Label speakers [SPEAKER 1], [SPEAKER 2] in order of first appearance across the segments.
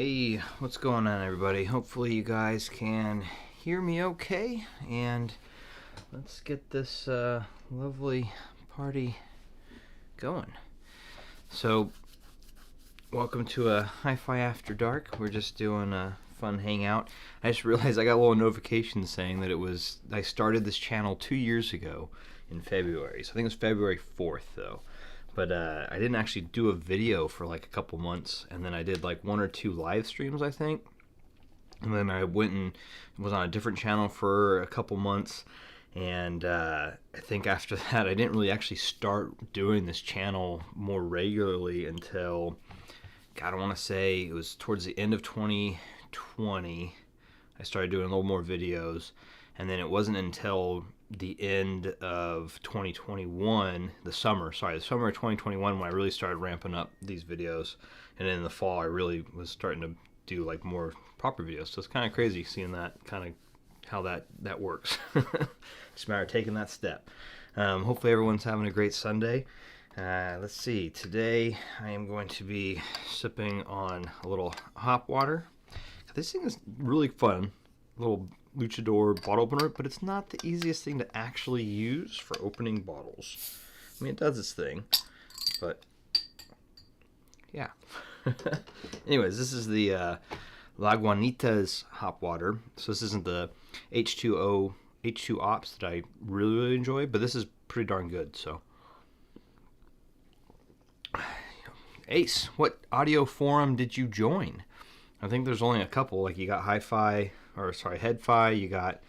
[SPEAKER 1] Hey, what's going on, everybody? Hopefully you guys can hear me okay, and let's get this lovely party going. So, welcome to a Hi-Fi After Dark. We're just doing a fun hangout. I just realized I got a little notification saying that I started this channel 2 years ago in February. So I think it was February 4th, though. But I didn't actually do a video for like a couple months, and then I did like 1 or 2 live streams, I think. And then I went and was on a different channel for a couple months, and I think after that I didn't really actually start doing this channel more regularly until, God, I want to say it was towards the end of 2020. I started doing a little more videos, and then it wasn't until the end of 2021, the summer of 2021, when I really started ramping up these videos. And then in the fall I really was starting to do like more proper videos. So it's kind of crazy seeing that, kind of how that works. Just a matter of taking that step. Hopefully everyone's having a great Sunday. Let's see, today I am going to be sipping on a little hop water. This thing is really fun, little luchador bottle opener, but it's not the easiest thing to actually use for opening bottles. I mean, it does its thing, but yeah. Anyways, this is the Lagunitas hop water. So this isn't the H2 Ops that I really enjoy, but this is pretty darn good. So, Ace, what audio forum did you join? I think there's only a couple. Like, you got Headphone, you got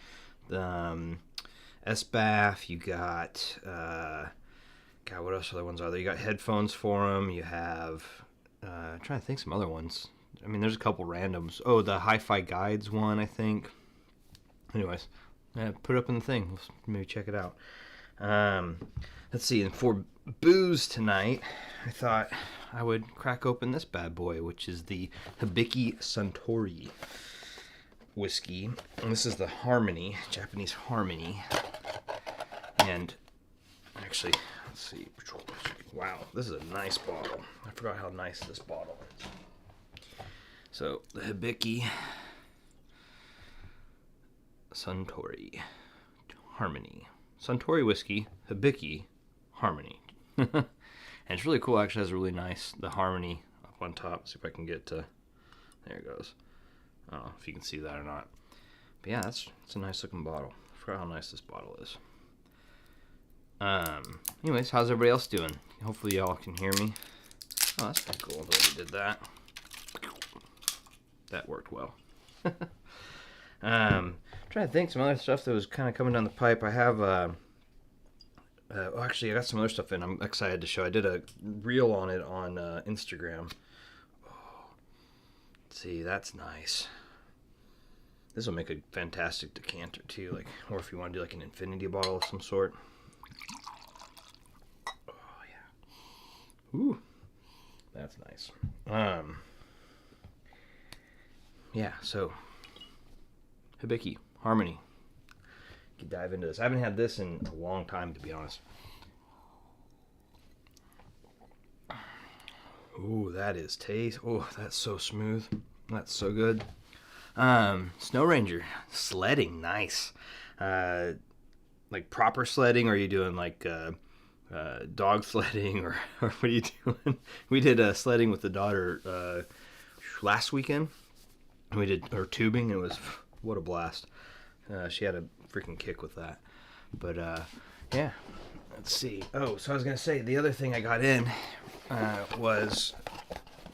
[SPEAKER 1] SBAF, you got God, what else other ones are there? You got Headphones forum, you have I'm trying to think some other ones. I mean, there's a couple randoms. Oh, the Hi-Fi Guides one, I think. Anyways, put it up in the thing. Let's maybe check it out. Let's see, and for booze tonight, I thought I would crack open this bad boy, which is the Hibiki Suntory whiskey. And this is the Harmony, Japanese Harmony. And actually, let's see. Wow, this is a nice bottle. I forgot how nice this bottle is. So, the Hibiki Suntory Harmony. Suntory whiskey, Hibiki Harmony. And it's really cool. Actually, has a really nice, the Harmony up on top. See if I can get to, there it goes. I don't know if you can see that or not. But yeah, it's a nice looking bottle. I forgot how nice this bottle is. Anyways, how's everybody else doing? Hopefully y'all can hear me. Oh, that's pretty cool the way we did that. That worked well. Trying to think some other stuff that was kind of coming down the pipe. I have actually I got some other stuff in. I'm excited to show. I did a reel on it on Instagram. Oh, let's see, that's nice. This will make a fantastic decanter too, like, or if you want to do like an infinity bottle of some sort. Oh yeah. Ooh, that's nice. Yeah, so Hibiki Harmony. You can dive into this. I haven't had this in a long time, to be honest. Ooh, that is taste. Oh, that's so smooth. That's so good. Snow Ranger sledding, nice. Like proper sledding, or are you doing like dog sledding, or what are you doing? We did sledding with the daughter last weekend. We did her tubing. It was, what a blast. She had a freaking kick with that. But yeah, let's see. Oh, so I was gonna say, the other thing I got in was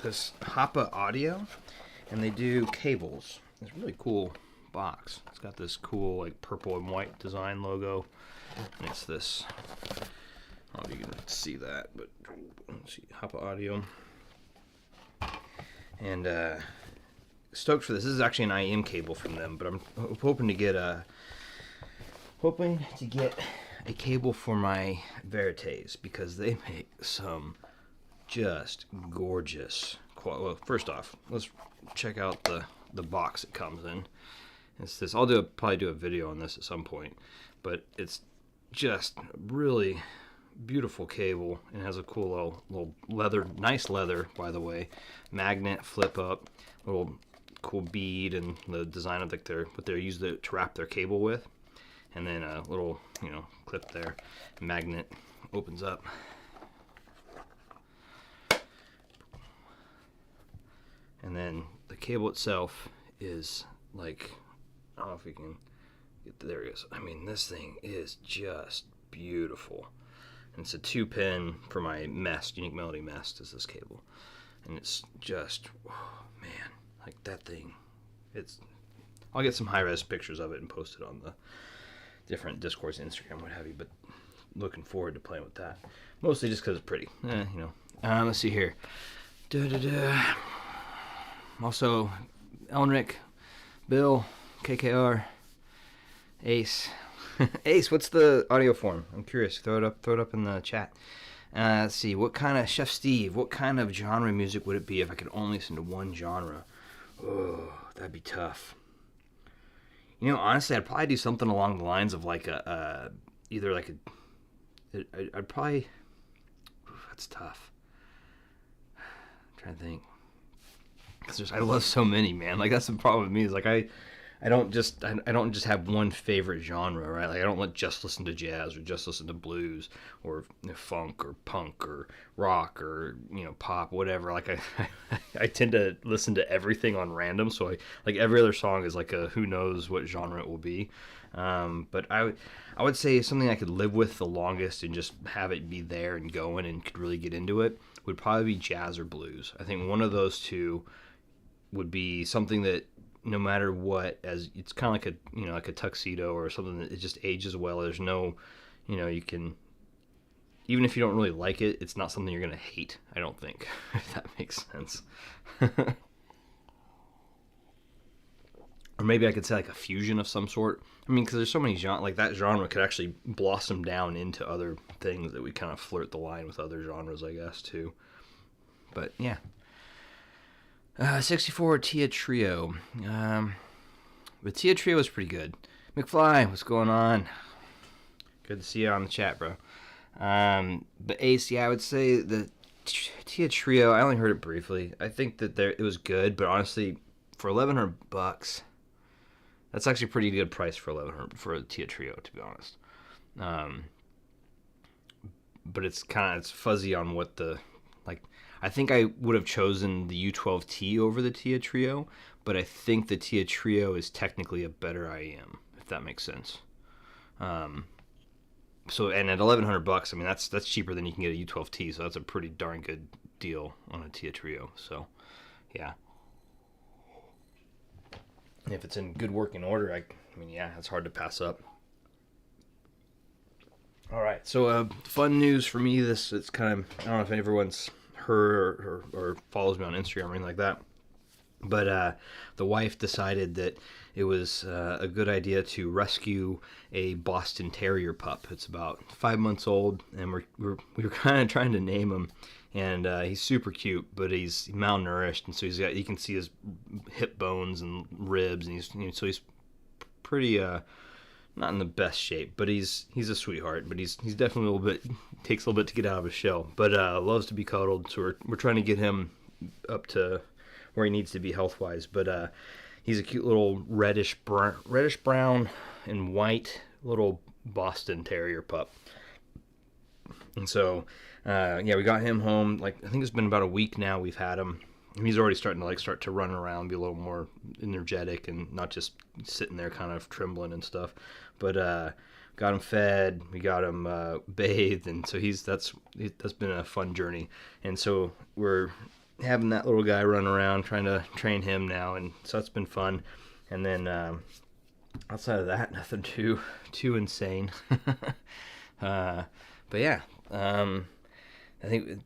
[SPEAKER 1] this Hoppa Audio, and they do cables. It's a really cool box. It's got this cool like purple and white design logo, and it's this, I don't know if you can see that, but let's see, Hoppa Audio. And stoked for this. This is actually an IM cable from them, but I'm hoping to get a cable for my Verites, because they make some just gorgeous quality. Well, first off, let's check out the box it comes in. It's this. Probably do a video on this at some point, but it's just really beautiful cable, and has a cool little leather, nice leather, by the way, magnet flip up, little cool bead, and the design of like what they use to wrap their cable with, and then a little clip there, magnet opens up. And then the cable itself is like, I don't know if we can get, there it is. I mean, this thing is just beautiful. And it's a 2-pin for my Mest, Unique Melody Mest is this cable. And it's just, oh man, like that thing. I'll get some high-res pictures of it and post it on the different Discords, Instagram, what have you, but looking forward to playing with that. Mostly just because it's pretty, let's see here. Also, Elric, Bill, KKR, Ace. Ace, what's the audio form? I'm curious. Throw it up in the chat. Let's see. Chef Steve, what kind of genre music would it be if I could only listen to one genre? Oh, that'd be tough. Honestly, I'd probably do something along the lines of like I'd probably. That's tough. I'm trying to think. Because I love so many, man. Like that's the problem with me is like I don't just have one favorite genre, right? Like I don't just listen to jazz or just listen to blues or funk or punk or rock or pop, whatever. Like I tend to listen to everything on random, so like every other song is like a who knows what genre it will be. But I would say something I could live with the longest and just have it be there and going and could really get into it would probably be jazz or blues. I think one of those two would be something that no matter what, as it's kind of like like a tuxedo or something that it just ages well. There's no, you can, even if you don't really like it, it's not something you're going to hate, I don't think, if that makes sense. Or maybe I could say like a fusion of some sort. I mean, because there's so many genres, like that genre could actually blossom down into other things that we kind of flirt the line with other genres, I guess, too. But yeah. 64 Tia Trio. The Tia Trio was pretty good. McFly, what's going on? Good to see you on the chat, bro. But Ace, yeah, I would say the Tia Trio, I only heard it briefly. I think that it was good, but honestly, for $1,100, that's actually a pretty good price for $1,100 for a Tia Trio, to be honest. But it's fuzzy on what I think I would have chosen the U12T over the Tia Trio, but I think the Tia Trio is technically a better IEM, if that makes sense. So, and at $1,100, I mean that's cheaper than you can get a U12T, so that's a pretty darn good deal on a Tia Trio. So, yeah. If it's in good working order, I mean, yeah, it's hard to pass up. All right, so fun news for me. It's kind of, I don't know if everyone's heard or follows me on Instagram or anything like that, but the wife decided that it was a good idea to rescue a Boston Terrier pup. It's about 5 months old, and we were kind of trying to name him, and he's super cute, but he's malnourished, and so you can see his hip bones and ribs, and so he's pretty not in the best shape, but he's a sweetheart. But he's definitely takes a little bit to get out of his shell, but loves to be cuddled. So we're trying to get him up to where he needs to be health wise. But he's a cute little reddish brown and white little Boston Terrier pup. And so we got him home. Like I think it's been about a week now. We've had him. He's already starting to run around, be a little more energetic, and not just sitting there kind of trembling and stuff. But got him fed, we got him bathed, and so that's been a fun journey. And so we're having that little guy run around, trying to train him now, and so that's been fun. And then outside of that, nothing too insane. But yeah. I think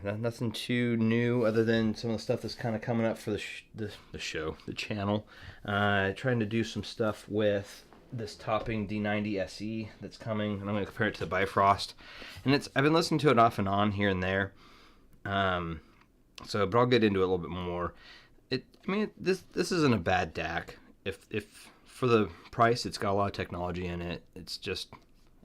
[SPEAKER 1] nothing too new other than some of the stuff that's kind of coming up for the channel. Trying to do some stuff with this Topping D90 SE that's coming, and I'm going to compare it to the Bifrost. And I've been listening to it off and on here and there. But I'll get into it a little bit more. This isn't a bad DAC. If for the price, it's got a lot of technology in it. It's just,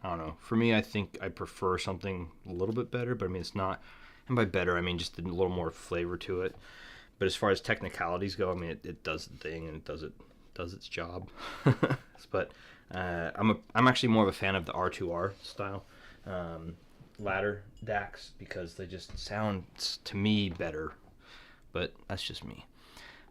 [SPEAKER 1] I don't know. For me, I think I prefer something a little bit better, but I mean, it's not, and by better, I mean just a little more flavor to it. But as far as technicalities go, I mean, it does the thing and it does its job. But I'm actually more of a fan of the R2R style ladder DACs because they just sound to me better. But that's just me.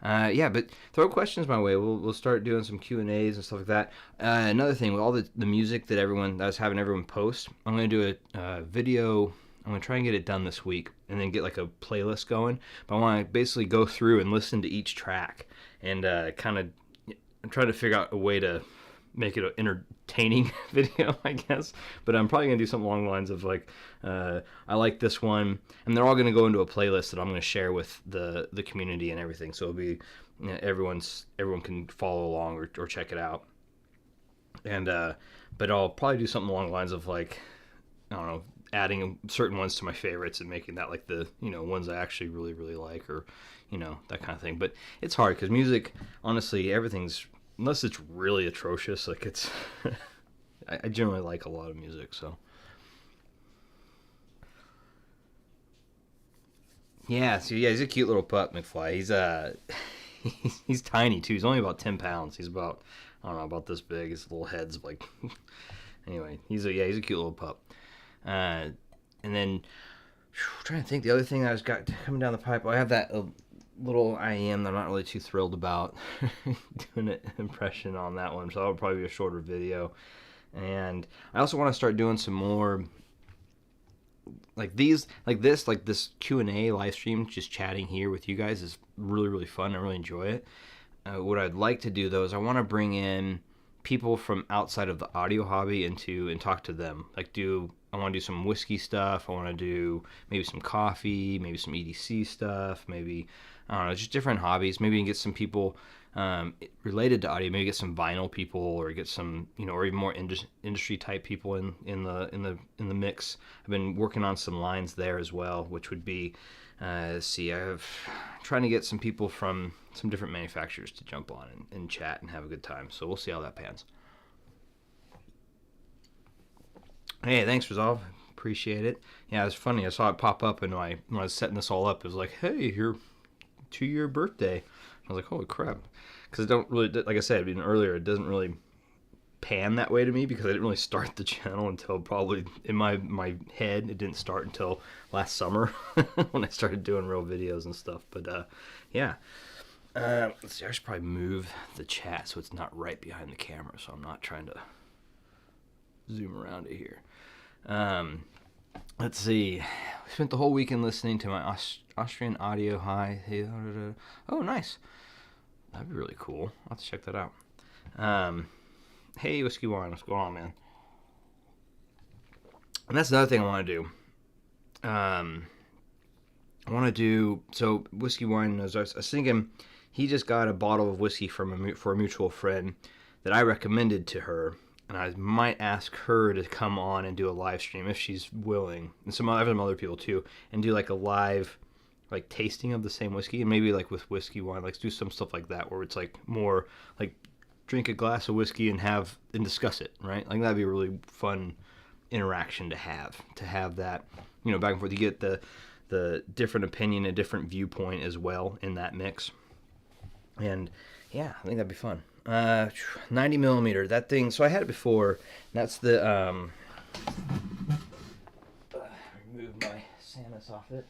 [SPEAKER 1] Yeah, but throw questions my way. We'll start doing some Q&As and stuff like that. Another thing, with all the music that I was having everyone post, I'm going to do a video. I'm going to try and get it done this week and then get like a playlist going. But I want to basically go through and listen to each track and kind of I'm trying to figure out a way to make it an entertaining video, I guess. But I'm probably going to do something along the lines of like, I like this one, and they're all going to go into a playlist that I'm going to share with the community and everything. So it'll be, you know, everyone can follow along or check it out. And but I'll probably do something along the lines of like, I don't know, adding certain ones to my favorites and making that like the, you know, ones I actually really like, or, you know, that kind of thing. But it's hard because music, honestly, everything's, unless it's really atrocious, like it's I generally like a lot of music. So yeah, he's a cute little pup, McFly. He's tiny too. He's only about 10 pounds. He's about, I don't know, about this big. His little head's like anyway, he's a cute little pup. And then I'm trying to think the other thing I was got coming down the pipe. I have that little IEM that I'm not really too thrilled about doing an impression on that one, so that'll probably be a shorter video. And I also want to start doing some more like this Q&A live stream, just chatting here with you guys is really fun. I really enjoy it. What I'd like to do though is I want to bring in people from outside of the audio hobby and talk to them. I want to do some whiskey stuff. I want to do maybe some coffee, maybe some EDC stuff, maybe, I don't know, just different hobbies. Maybe get some people related to audio. Maybe get some vinyl people, or get some, you know, or even more industry type people in the mix. I've been working on some lines there as well, which would be, let's see, trying to get some people from some different manufacturers to jump on and chat and have a good time. So we'll see how that pans. Hey, thanks, Resolve. Appreciate it. Yeah, it's funny. I saw it pop up, and when I was setting this all up, it was like, hey, your 2-year birthday. I was like, holy crap. Because it don't really, like I said even earlier, it doesn't really pan that way to me because I didn't really start the channel until probably, in my head, it didn't start until last summer when I started doing real videos and stuff. But, yeah. Let's see, I should probably move the chat so it's not right behind the camera, so I'm not trying to zoom around it here. Let's see. We spent the whole weekend listening to my Austrian audio high. Oh, nice. That'd be really cool. I'll have to check that out. Hey, Whiskey Wine, what's going on, man? And that's another thing I want to do. So Whiskey Wine, I was thinking, he just got a bottle of whiskey for a mutual friend that I recommended to her. And I might ask her to come on and do a live stream if she's willing, and some other people too, and do like a live, like, tasting of the same whiskey, and maybe like with Whiskey Wine, like do some stuff like that where it's like more like drink a glass of whiskey and discuss it, right? Like that'd be a really fun interaction to have that, you know, back and forth. You get the different opinion, a different viewpoint as well in that mix, and yeah, I think that'd be fun. 90 millimeter, that thing, so I had it before. That's the remove my Sanus off it.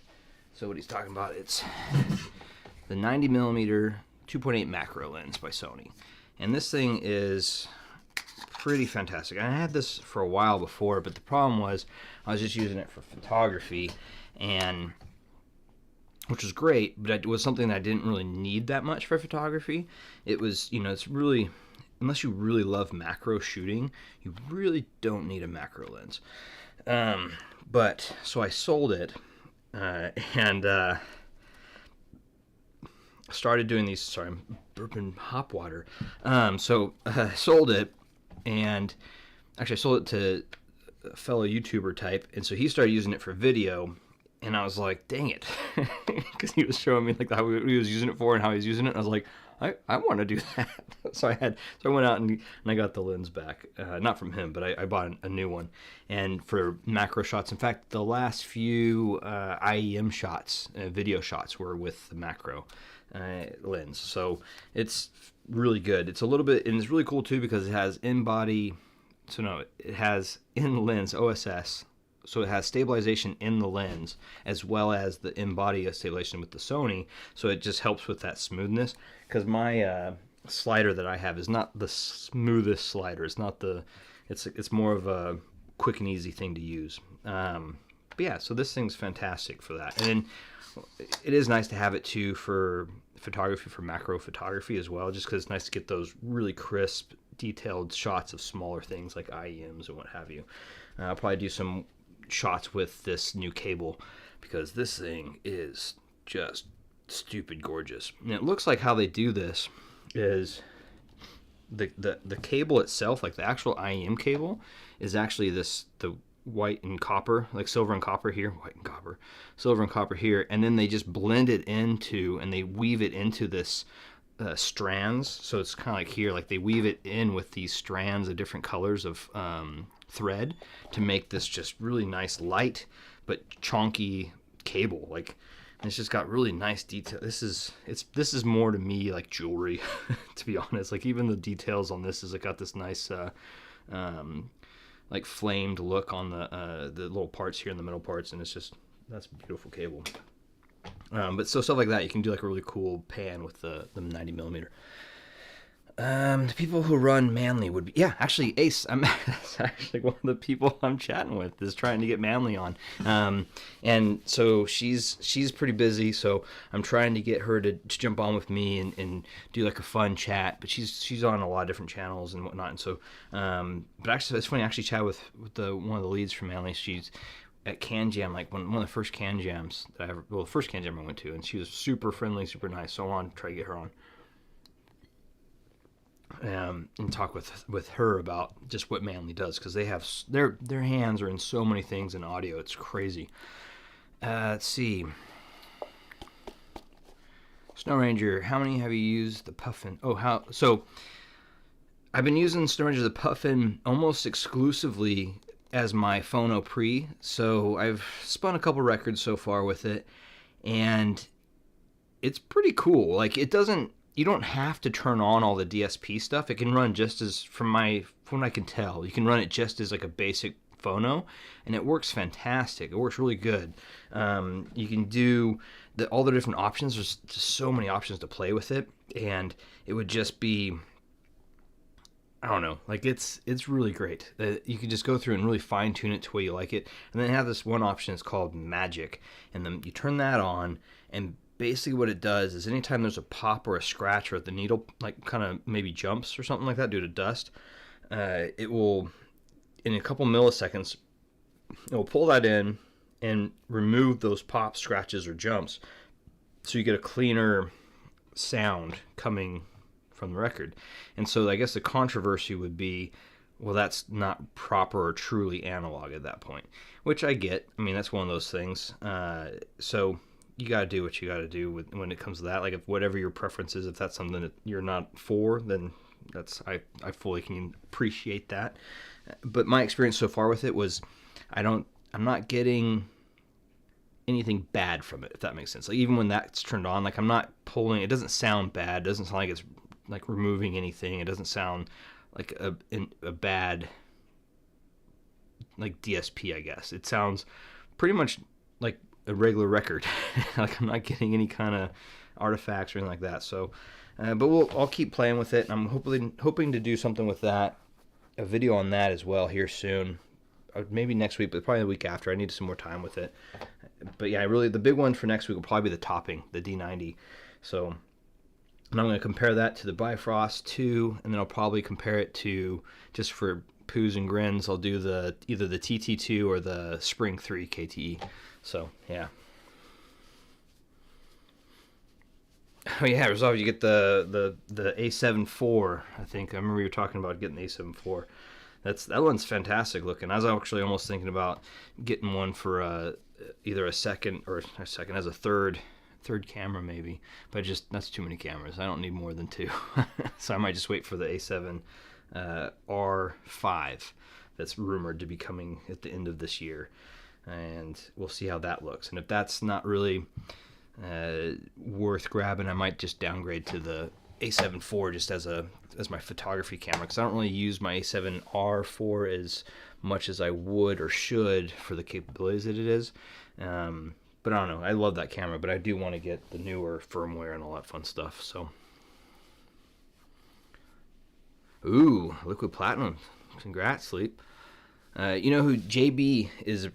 [SPEAKER 1] So what he's talking about, it's the 90 millimeter 2.8 macro lens by Sony, and this thing is pretty fantastic. I had this for a while before, but the problem was I was just using it for photography, and which was great, but it was something that I didn't really need that much for photography. It was, you know, it's really, unless you really love macro shooting, you really don't need a macro lens. But, so I sold it, and started doing these, sorry, I'm burping hop water. So I sold it, and actually I sold it to a fellow YouTuber type, and so he started using it for video. And I was like, dang it, because he was showing me like how he was using it for and how he's using it. And I was like, I want to do that. So I went out and I got the lens back, not from him, but I bought a new one, and for macro shots. In fact, the last few IEM shots, video shots, were with the macro lens. So it's really good. It's a little bit, and it's really cool too because it has in-body. So no, it has in-lens OSS. So it has stabilization in the lens as well as the in-body stabilization with the Sony. So it just helps with that smoothness. Because my slider that I have is not the smoothest slider. It's not the. It's more of a quick and easy thing to use. But yeah, so this thing's fantastic for that. And then it is nice to have it too for photography, for macro photography as well. Just because it's nice to get those really crisp, detailed shots of smaller things like IEMs and what have you. I'll probably do some shots with this new cable because this thing is just stupid gorgeous. And it looks like how they do this is the cable itself, like the actual IEM cable, is actually the white and copper, like silver and copper here, white and copper, silver and copper here, and then they just blend it into, and they weave it into this strands. So it's kind of like here, like they weave it in with these strands of different colors of thread to make this just really nice, light but chonky cable. Like, it's just got really nice detail. This is more to me like jewelry, to be honest. Like even the details on this is it got this nice like flamed look on the little parts here in the middle parts, and that's a beautiful cable. But so stuff like that, you can do like a really cool pan with the 90 millimeter. The people who run Manly would be, yeah, actually Ace, that's actually one of the people I'm chatting with is trying to get Manly on. And so she's pretty busy, so I'm trying to get her to jump on with me and do like a fun chat, but she's on a lot of different channels and whatnot. And so, but actually it's funny, I actually chat with one of the leads from Manly. She's at Can Jam, like one of the first Can Jams that the first Can Jam I went to, and she was super friendly, super nice. So I want to try to get her on. And talk with her about just what Manly does, because they have their hands are in so many things in audio. It's crazy. Let's see. Snow Ranger, how many have you used the Puffin? So I've been using Snow Ranger the Puffin almost exclusively as my phono pre. So I've spun a couple records so far with it, and it's pretty cool. Like you don't have to turn on all the DSP stuff. It can run just as, from what I can tell, you can run it just as like a basic phono, and it works fantastic. It works really good. You can do all the different options. There's just so many options to play with it, and it would just be, I don't know, like it's really great. You can just go through and really fine tune it to where you like it. And then have this one option, it's called Magic, and then you turn that on, and basically what it does is anytime there's a pop or a scratch or the needle like kind of maybe jumps or something like that due to dust, it will, in a couple milliseconds, it will pull that in and remove those pops, scratches, or jumps, so you get a cleaner sound coming from the record. And so I guess the controversy would be, well, that's not proper or truly analog at that point, which I get. I mean, that's one of those things. So you got to do what you got to do when it comes to that. Like, if whatever your preference is, if that's something that you're not for, then I fully can appreciate that. But my experience so far with it was I'm not getting anything bad from it, if that makes sense. Like, even when that's turned on, like, I'm not pulling, it doesn't sound bad. It doesn't sound like it's like removing anything. It doesn't sound like a bad like DSP, I guess. It sounds pretty much like a regular record. Like, I'm not getting any kind of artifacts or anything like that. So, but I'll keep playing with it. I'm hoping to do something with that, a video on that as well here soon. Maybe next week, but probably the week after. I need some more time with it. But yeah, really, the big one for next week will probably be the topping, the D90. So, and I'm going to compare that to the Bifrost 2, and then I'll probably compare it to, just for poos and grins, I'll do either the TT2 or the Spring 3 KTE. So, yeah. Oh, yeah, Resolve, you get the A7 IV, I think. I remember you were talking about getting the A7 IV. That one's fantastic looking. I was actually almost thinking about getting one for either as a third third camera maybe, but that's too many cameras. I don't need more than 2. So I might just wait for the A7 R5 that's rumored to be coming at the end of this year, and we'll see how that looks. And if that's not really worth grabbing, I might just downgrade to the A7 IV just as my photography camera, because I don't really use my A7R IV as much as I would or should for the capabilities that it is. But I don't know. I love that camera, but I do want to get the newer firmware and all that fun stuff. So, ooh, liquid platinum. Congrats, Sleep. You know who JB is?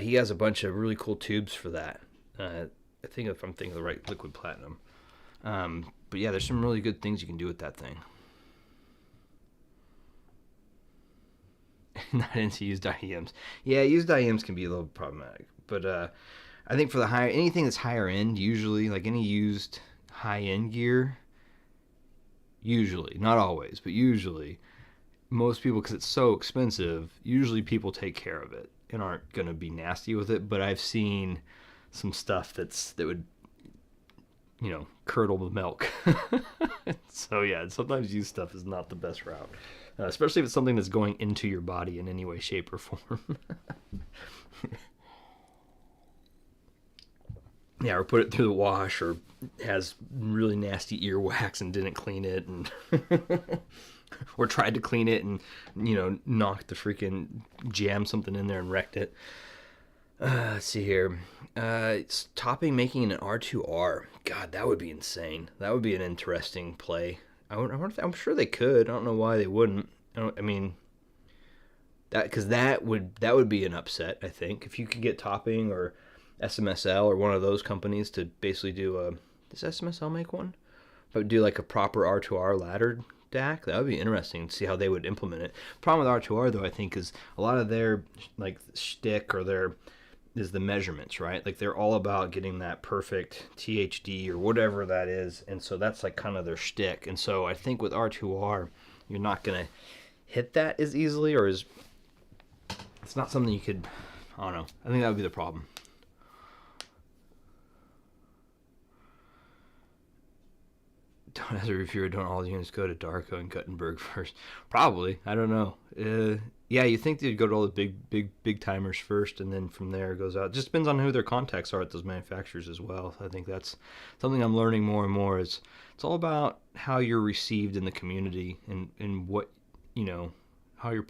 [SPEAKER 1] He has a bunch of really cool tubes for that. I think if I'm thinking of the right liquid platinum. But yeah, there's some really good things you can do with that thing. Not into used IEMs. Yeah, used IEMs can be a little problematic, but I think for the anything that's higher end, usually, like any used high end gear, usually, not always, but usually, most people, because it's so expensive, usually people take care of it and aren't going to be nasty with it. But I've seen some stuff that would, curdle the milk. So yeah, sometimes used stuff is not the best route, especially if it's something that's going into your body in any way, shape, or form. Yeah, or put it through the wash, or has really nasty earwax and didn't clean it, and or tried to clean it and knocked the freaking jam something in there and wrecked it. Let's see here. It's topping making an R2R. God, that would be insane. That would be an interesting play. I'm sure they could. I don't know why they wouldn't. Because that would be an upset. I think if you could get topping or SMSL or one of those companies to basically do does SMSL make one? But do like a proper R2R laddered DAC. That would be interesting to see how they would implement it. Problem with R2R though, I think, is a lot of their like shtick is the measurements, right? Like they're all about getting that perfect THD or whatever that is, and so that's like kind of their shtick. And so I think with R2R, you're not gonna hit that as easily, or it's not something you could. I don't know. I think that would be the problem. As a reviewer, don't all the units go to Darko and Guttenberg first? Probably. I don't know. Yeah, you think they'd go to all the big timers first, and then from there it goes out. It just depends on who their contacts are at those manufacturers as well. I think that's something I'm learning more and more. Is it's all about how you're received in the community and what how you're.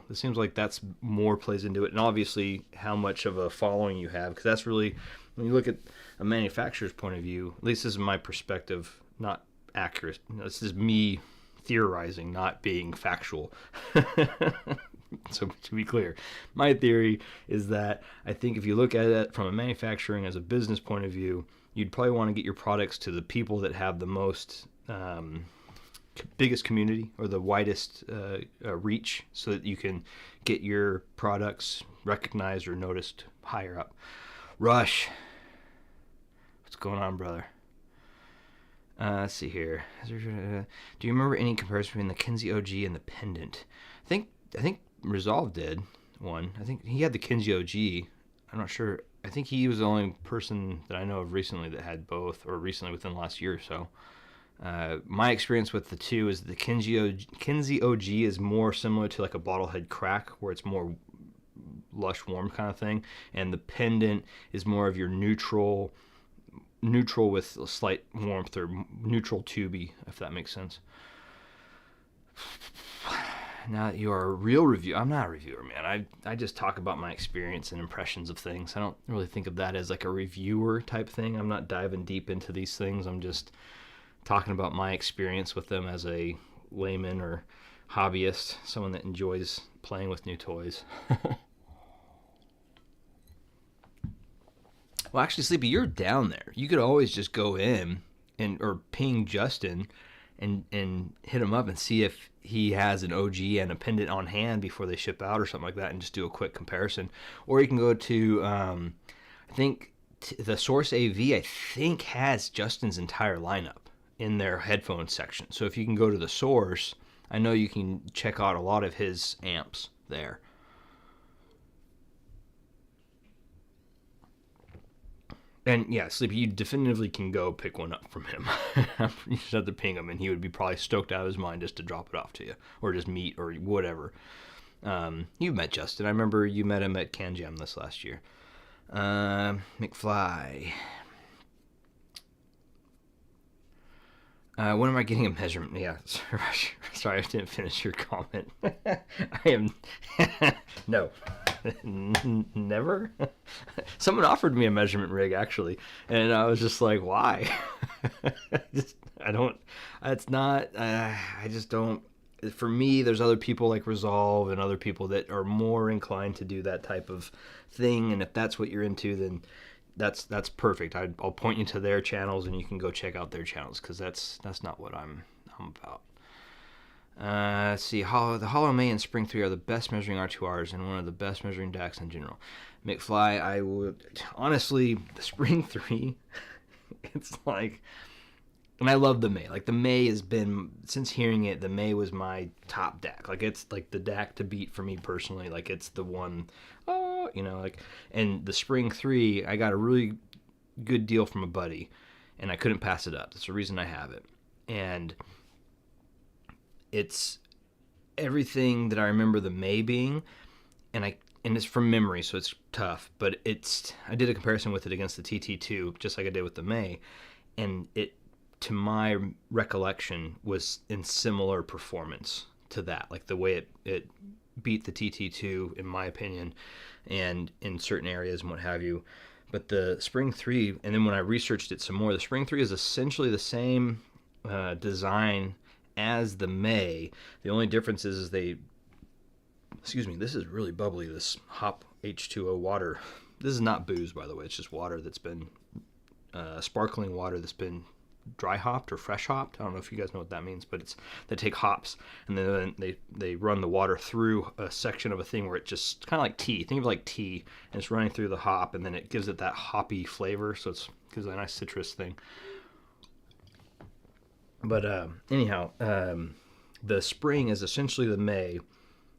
[SPEAKER 1] It seems like that's more plays into it, and obviously how much of a following you have, because that's really, when you look at a manufacturer's point of view. At least this is my perspective, not accurate. This is me theorizing, not being factual. So to be clear, my theory is that I think if you look at it from a manufacturing as a business point of view, you'd probably want to get your products to the people that have the most biggest community or the widest reach, so that you can get your products recognized or noticed higher up. Rush, what's going on, brother? Let's see here. Do you remember any comparison between the Kinsey Og and the Pendant? I think Resolve did one. I think he had the Kinsey Og. I'm not sure. I think he was the only person that I know of recently that had both, or recently within the last year or so. My experience with the two is the Kinsey Og is more similar to like a bottlehead crack, where it's more lush, warm kind of thing, and the Pendant is more of your neutral with a slight warmth, or neutral tubey, if that makes sense. Now that you are a real reviewer, I'm not a reviewer, man. I just talk about my experience and impressions of things. I don't really think of that as like a reviewer type thing. I'm not diving deep into these things. I'm just talking about my experience with them as a layman or hobbyist, someone that enjoys playing with new toys. Well, actually, Sleepy, you're down there. You could always just go in or ping Justin and hit him up and see if he has an OG and a Pendant on hand before they ship out or something like that, and just do a quick comparison. Or you can go to, I think the Source AV, I think, has Justin's entire lineup in their headphone section. So if you can go to the Source, I know you can check out a lot of his amps there. And yeah, Sleepy, you definitively can go pick one up from him. You just have to ping him, and he would be probably stoked out of his mind just to drop it off to you, or just meet, or whatever. You met Justin. I remember you met him at Can Jam this last year. McFly. When am I getting a measurement? Yeah, sorry, I didn't finish your comment. I am... No. Never? Someone offered me a measurement rig, actually, and I was just like, why? I just don't... For me, there's other people like Resolve and other people that are more inclined to do that type of thing, and if that's what you're into, then that's perfect. I'll point you to their channels, and you can go check out their channels, because that's not what I'm about. Let's see. The Hollow May and Spring 3 are the best measuring R2Rs and one of the best measuring DACs in general. McFly, I would... Honestly, the Spring 3, it's like... And I love the May. Like, the May has been... Since hearing it, the May was my top DAC. Like, it's like the DAC to beat for me personally. Like, it's the one... like... And the Spring 3, I got a really good deal from a buddy, and I couldn't pass it up. That's the reason I have it. And... It's everything that I remember the May being, and it's from memory, so it's tough. But I did a comparison with it against the TT2, just like I did with the May, and it, to my recollection, was in similar performance to that, like the way it beat the TT2 in my opinion, and in certain areas and what have you. But the Spring 3, and then when I researched it some more, the Spring 3 is essentially the same design as the May. The only difference is excuse me, this is really bubbly, this Hop H2O water. This is not booze, by the way. It's just water that's been sparkling water that's been dry hopped or fresh hopped. I don't know if you guys know what that means, but they take hops and then they run the water through a section of a thing where it just kind of like tea. Think of it like tea, and it's running through the hop, and then it gives it that hoppy flavor, so it gives it a nice citrus thing. But anyhow, the Spring is essentially the May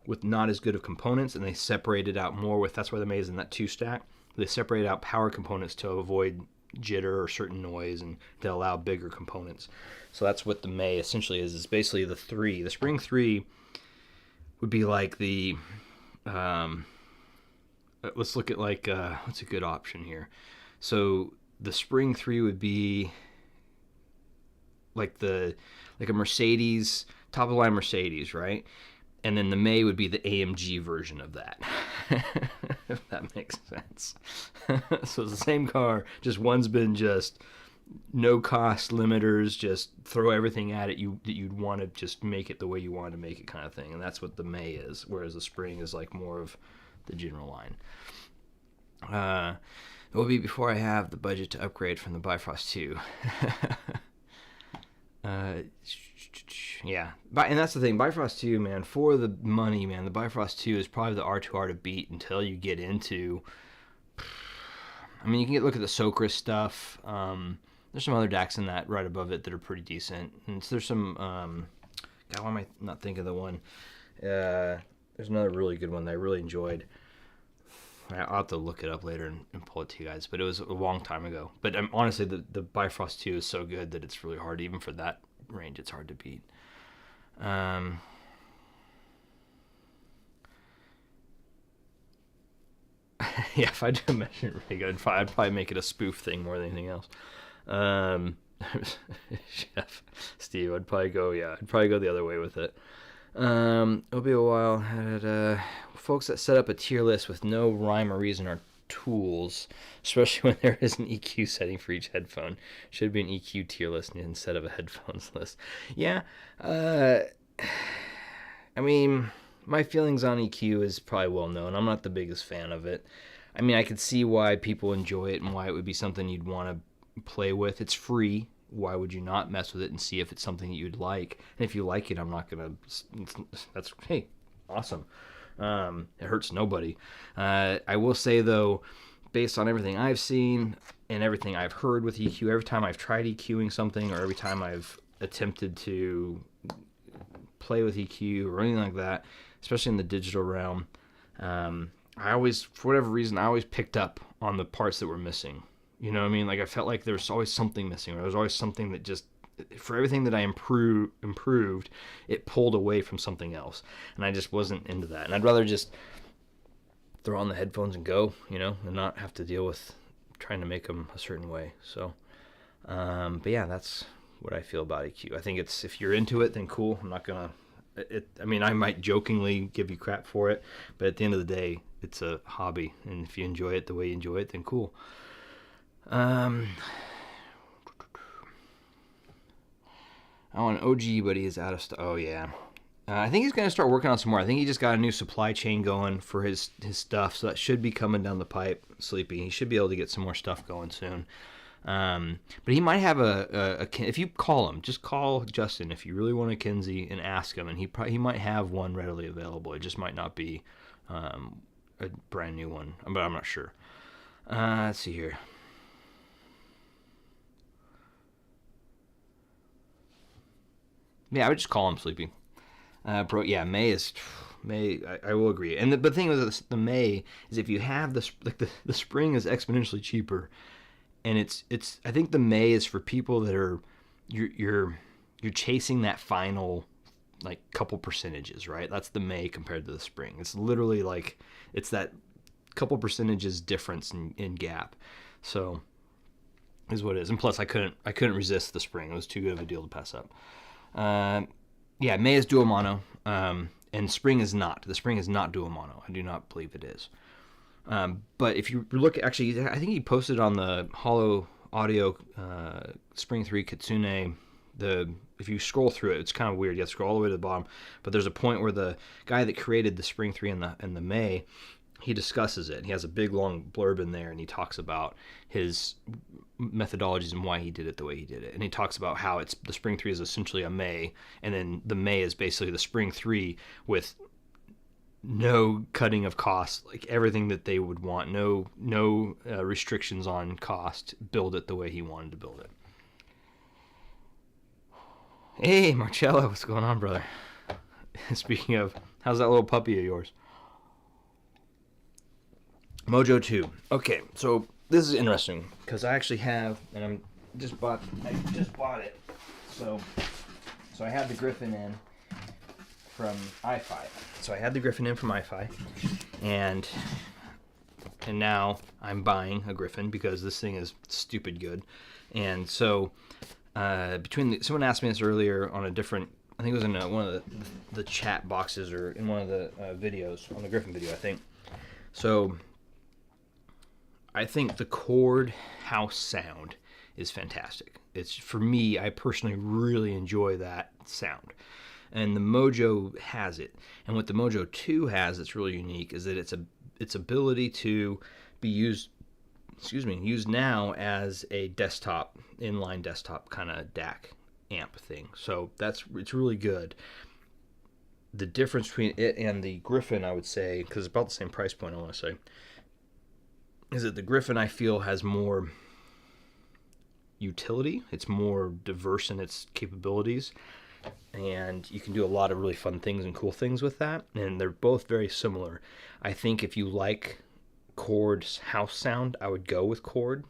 [SPEAKER 1] with not as good of components, and they separate it out more with, that's why the May is in that 2-stack. They separate out power components to avoid jitter or certain noise and to allow bigger components. So that's what the May essentially is. It's basically the 3. The Spring 3 would be like the... let's look at like... what's a good option here? So the Spring 3 would be... like a Mercedes, top of the line Mercedes, right? And then the May would be the AMG version of that, if that makes sense. So it's the same car, just one's been just no cost limiters, just throw everything at it that you'd want to just make it the way you want to make it, kind of thing. And that's what the May is, whereas the Spring is like more of the general line. It will be before I have the budget to upgrade from the Bifrost 2. Yeah, and that's the thing, Bifrost 2, man, for the money, man, the Bifrost 2 is probably the R2R to beat until you get into, I mean, you can look at the Socris stuff. There's some other DACs in that right above it that are pretty decent, and so there's some, God, why am I not thinking of the one? There's another really good one that I really enjoyed. I'll have to look it up later and pull it to you guys, but it was a long time ago. But honestly, the Bifrost 2 is so good that it's really hard, even for that range, it's hard to beat. Yeah, if I do a measurement rig, I'd probably make it a spoof thing more than anything else. Chef Steve, I'd probably go the other way with it. It'll be a while. Folks that set up a tier list with no rhyme or reason are tools, especially when there is an EQ setting for each headphone. Should be an EQ tier list instead of a headphones list. Yeah, I mean, my feelings on EQ is probably well known. I'm not the biggest fan of it. I mean, I could see why people enjoy it and why it would be something you'd want to play with. It's free. Why would you not mess with it and see if it's something that you'd like? And if you like it, I'm not gonna. That's hey, awesome. It hurts nobody. I will say though, based on everything I've seen and everything I've heard with EQ, every time I've tried EQing something or every time I've attempted to play with EQ or anything like that, especially in the digital realm, I always, for whatever reason, I always picked up on the parts that were missing. You know what I mean? Like I felt like there was always something missing, or there was always something that just, for everything that I improved, it pulled away from something else, and I just wasn't into that. And I'd rather just throw on the headphones and go, you know, and not have to deal with trying to make them a certain way. So, but yeah, that's what I feel about EQ. I think it's, if you're into it, then cool. I'm not gonna. I mean, I might jokingly give you crap for it, but at the end of the day, it's a hobby, and if you enjoy it the way you enjoy it, then cool. I want an OG, but he is out of stock. Oh yeah, I think he's gonna start working on some more. I think he just got a new supply chain going for his stuff, so that should be coming down the pipe. Sleepy, he should be able to get some more stuff going soon. But he might have a if you call him, just call Justin if you really want a Kinsey and ask him, and he might have one readily available. It just might not be a brand new one, but I'm not sure. Let's see here. Yeah, I would just call him Sleepy. Bro, yeah, May. I will agree. And the thing with the May is, if you have the spring is exponentially cheaper, and it's I think the May is for people that are you're chasing that final like couple percentages, right? That's the May compared to the spring. It's literally like it's that couple percentages difference in gap. So is what it is. And plus I couldn't resist the spring. It was too good of a deal to pass up. Yeah, May is dual mono, and spring is not. The spring is not dual mono. I do not believe it is. But if you look, actually, I think he posted on the Hollow Audio Spring 3 Kitsune. If you scroll through it, it's kind of weird. You have to scroll all the way to the bottom. But there's a point where the guy that created the Spring 3 and the May, he discusses it. He has a big long blurb in there, and he talks about his methodologies and why he did it the way he did it. And he talks about how it's the Spring 3 is essentially a May, and then the May is basically the Spring 3 with no cutting of cost, like everything that they would want, no restrictions on cost. Build it the way he wanted to build it. Hey, Marcello, what's going on, brother? Speaking of, how's that little puppy of yours? Mojo 2. Okay, so this is interesting because I actually have, and I just bought it. So I had the Griffin in from iFi. So I had the Griffin in from iFi, and now I'm buying a Griffin because this thing is stupid good. And so someone asked me this earlier on a different, I think it was in one of the chat boxes or in one of the videos, on the Griffin video, I think. So I think the Chord house sound is fantastic. It's, for me, I personally really enjoy that sound. And the Mojo has it. And what the Mojo 2 has that's really unique is that its ability to be used now as a desktop, inline desktop kind of DAC amp thing. So it's really good. The difference between it and the Griffin, I would say, because it's about the same price point, I want to say, is that the Griffin, I feel, has more utility. It's more diverse in its capabilities, and you can do a lot of really fun things and cool things with that, and they're both very similar. I think if you like Chord's house sound, I would go with Chord.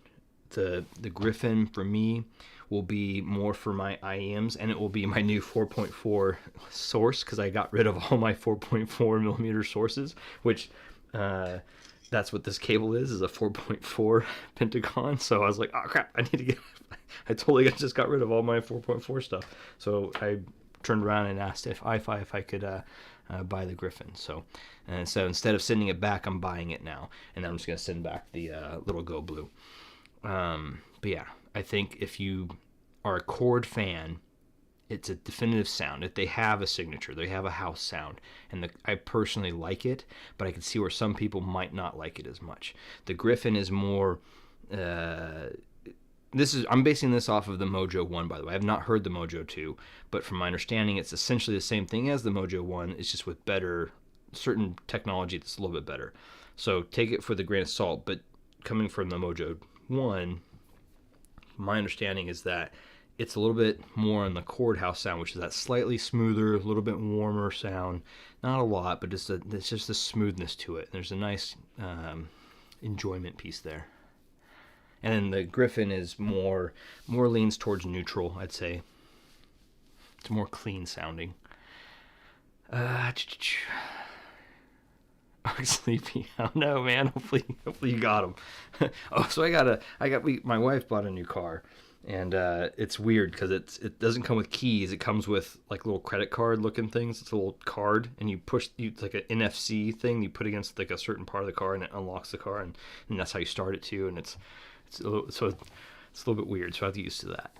[SPEAKER 1] The Griffin, for me, will be more for my IEMs, and it will be my new 4.4 source, because I got rid of all my 4.4 millimeter sources, which that's what this cable is a 4.4 Pentagon. So I was like, oh crap, I totally just got rid of all my 4.4 stuff. So I turned around and asked iFi if I could buy the Griffin. So instead of sending it back, I'm buying it now, and I'm just gonna send back the little Go Blue. But yeah, I think if you are a Chord fan, it's a definitive sound. They have a signature. They have a house sound, and I personally like it, but I can see where some people might not like it as much. The Griffin is more. I'm basing this off of the Mojo 1, by the way. I have not heard the Mojo 2, but from my understanding, it's essentially the same thing as the Mojo 1. It's just with certain technology that's a little bit better. So take it for the grain of salt. But coming from the Mojo 1, my understanding is that it's a little bit more on the Chord house sound, which is that slightly smoother, a little bit warmer sound. Not a lot, but it's just a smoothness to it. There's a nice enjoyment piece there. And then the Griffin is more leans towards neutral, I'd say. It's more clean sounding. I'm sleepy. Oh no, man. Hopefully you got them. So my wife bought a new car, and it's weird because it doesn't come with keys. It comes with like little credit card looking things. It's a little card, and it's like an NFC thing you put against like a certain part of the car, and it unlocks the car, and that's how you start it too. And it's a little bit weird, so I have to get used to that.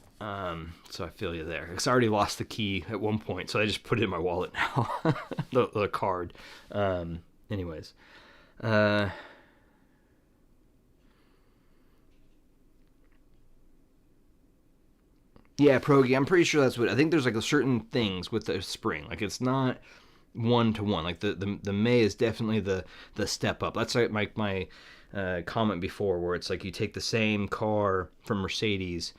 [SPEAKER 1] So I feel you there. Because I already lost the key at one point, so I just put it in my wallet now. the card. Anyways. Yeah, Progi. I'm pretty sure that's what I think. There's like certain things with the spring. Like it's not one to one. Like the May is definitely the step up. That's like my comment before, where it's like you take the same car from Mercedes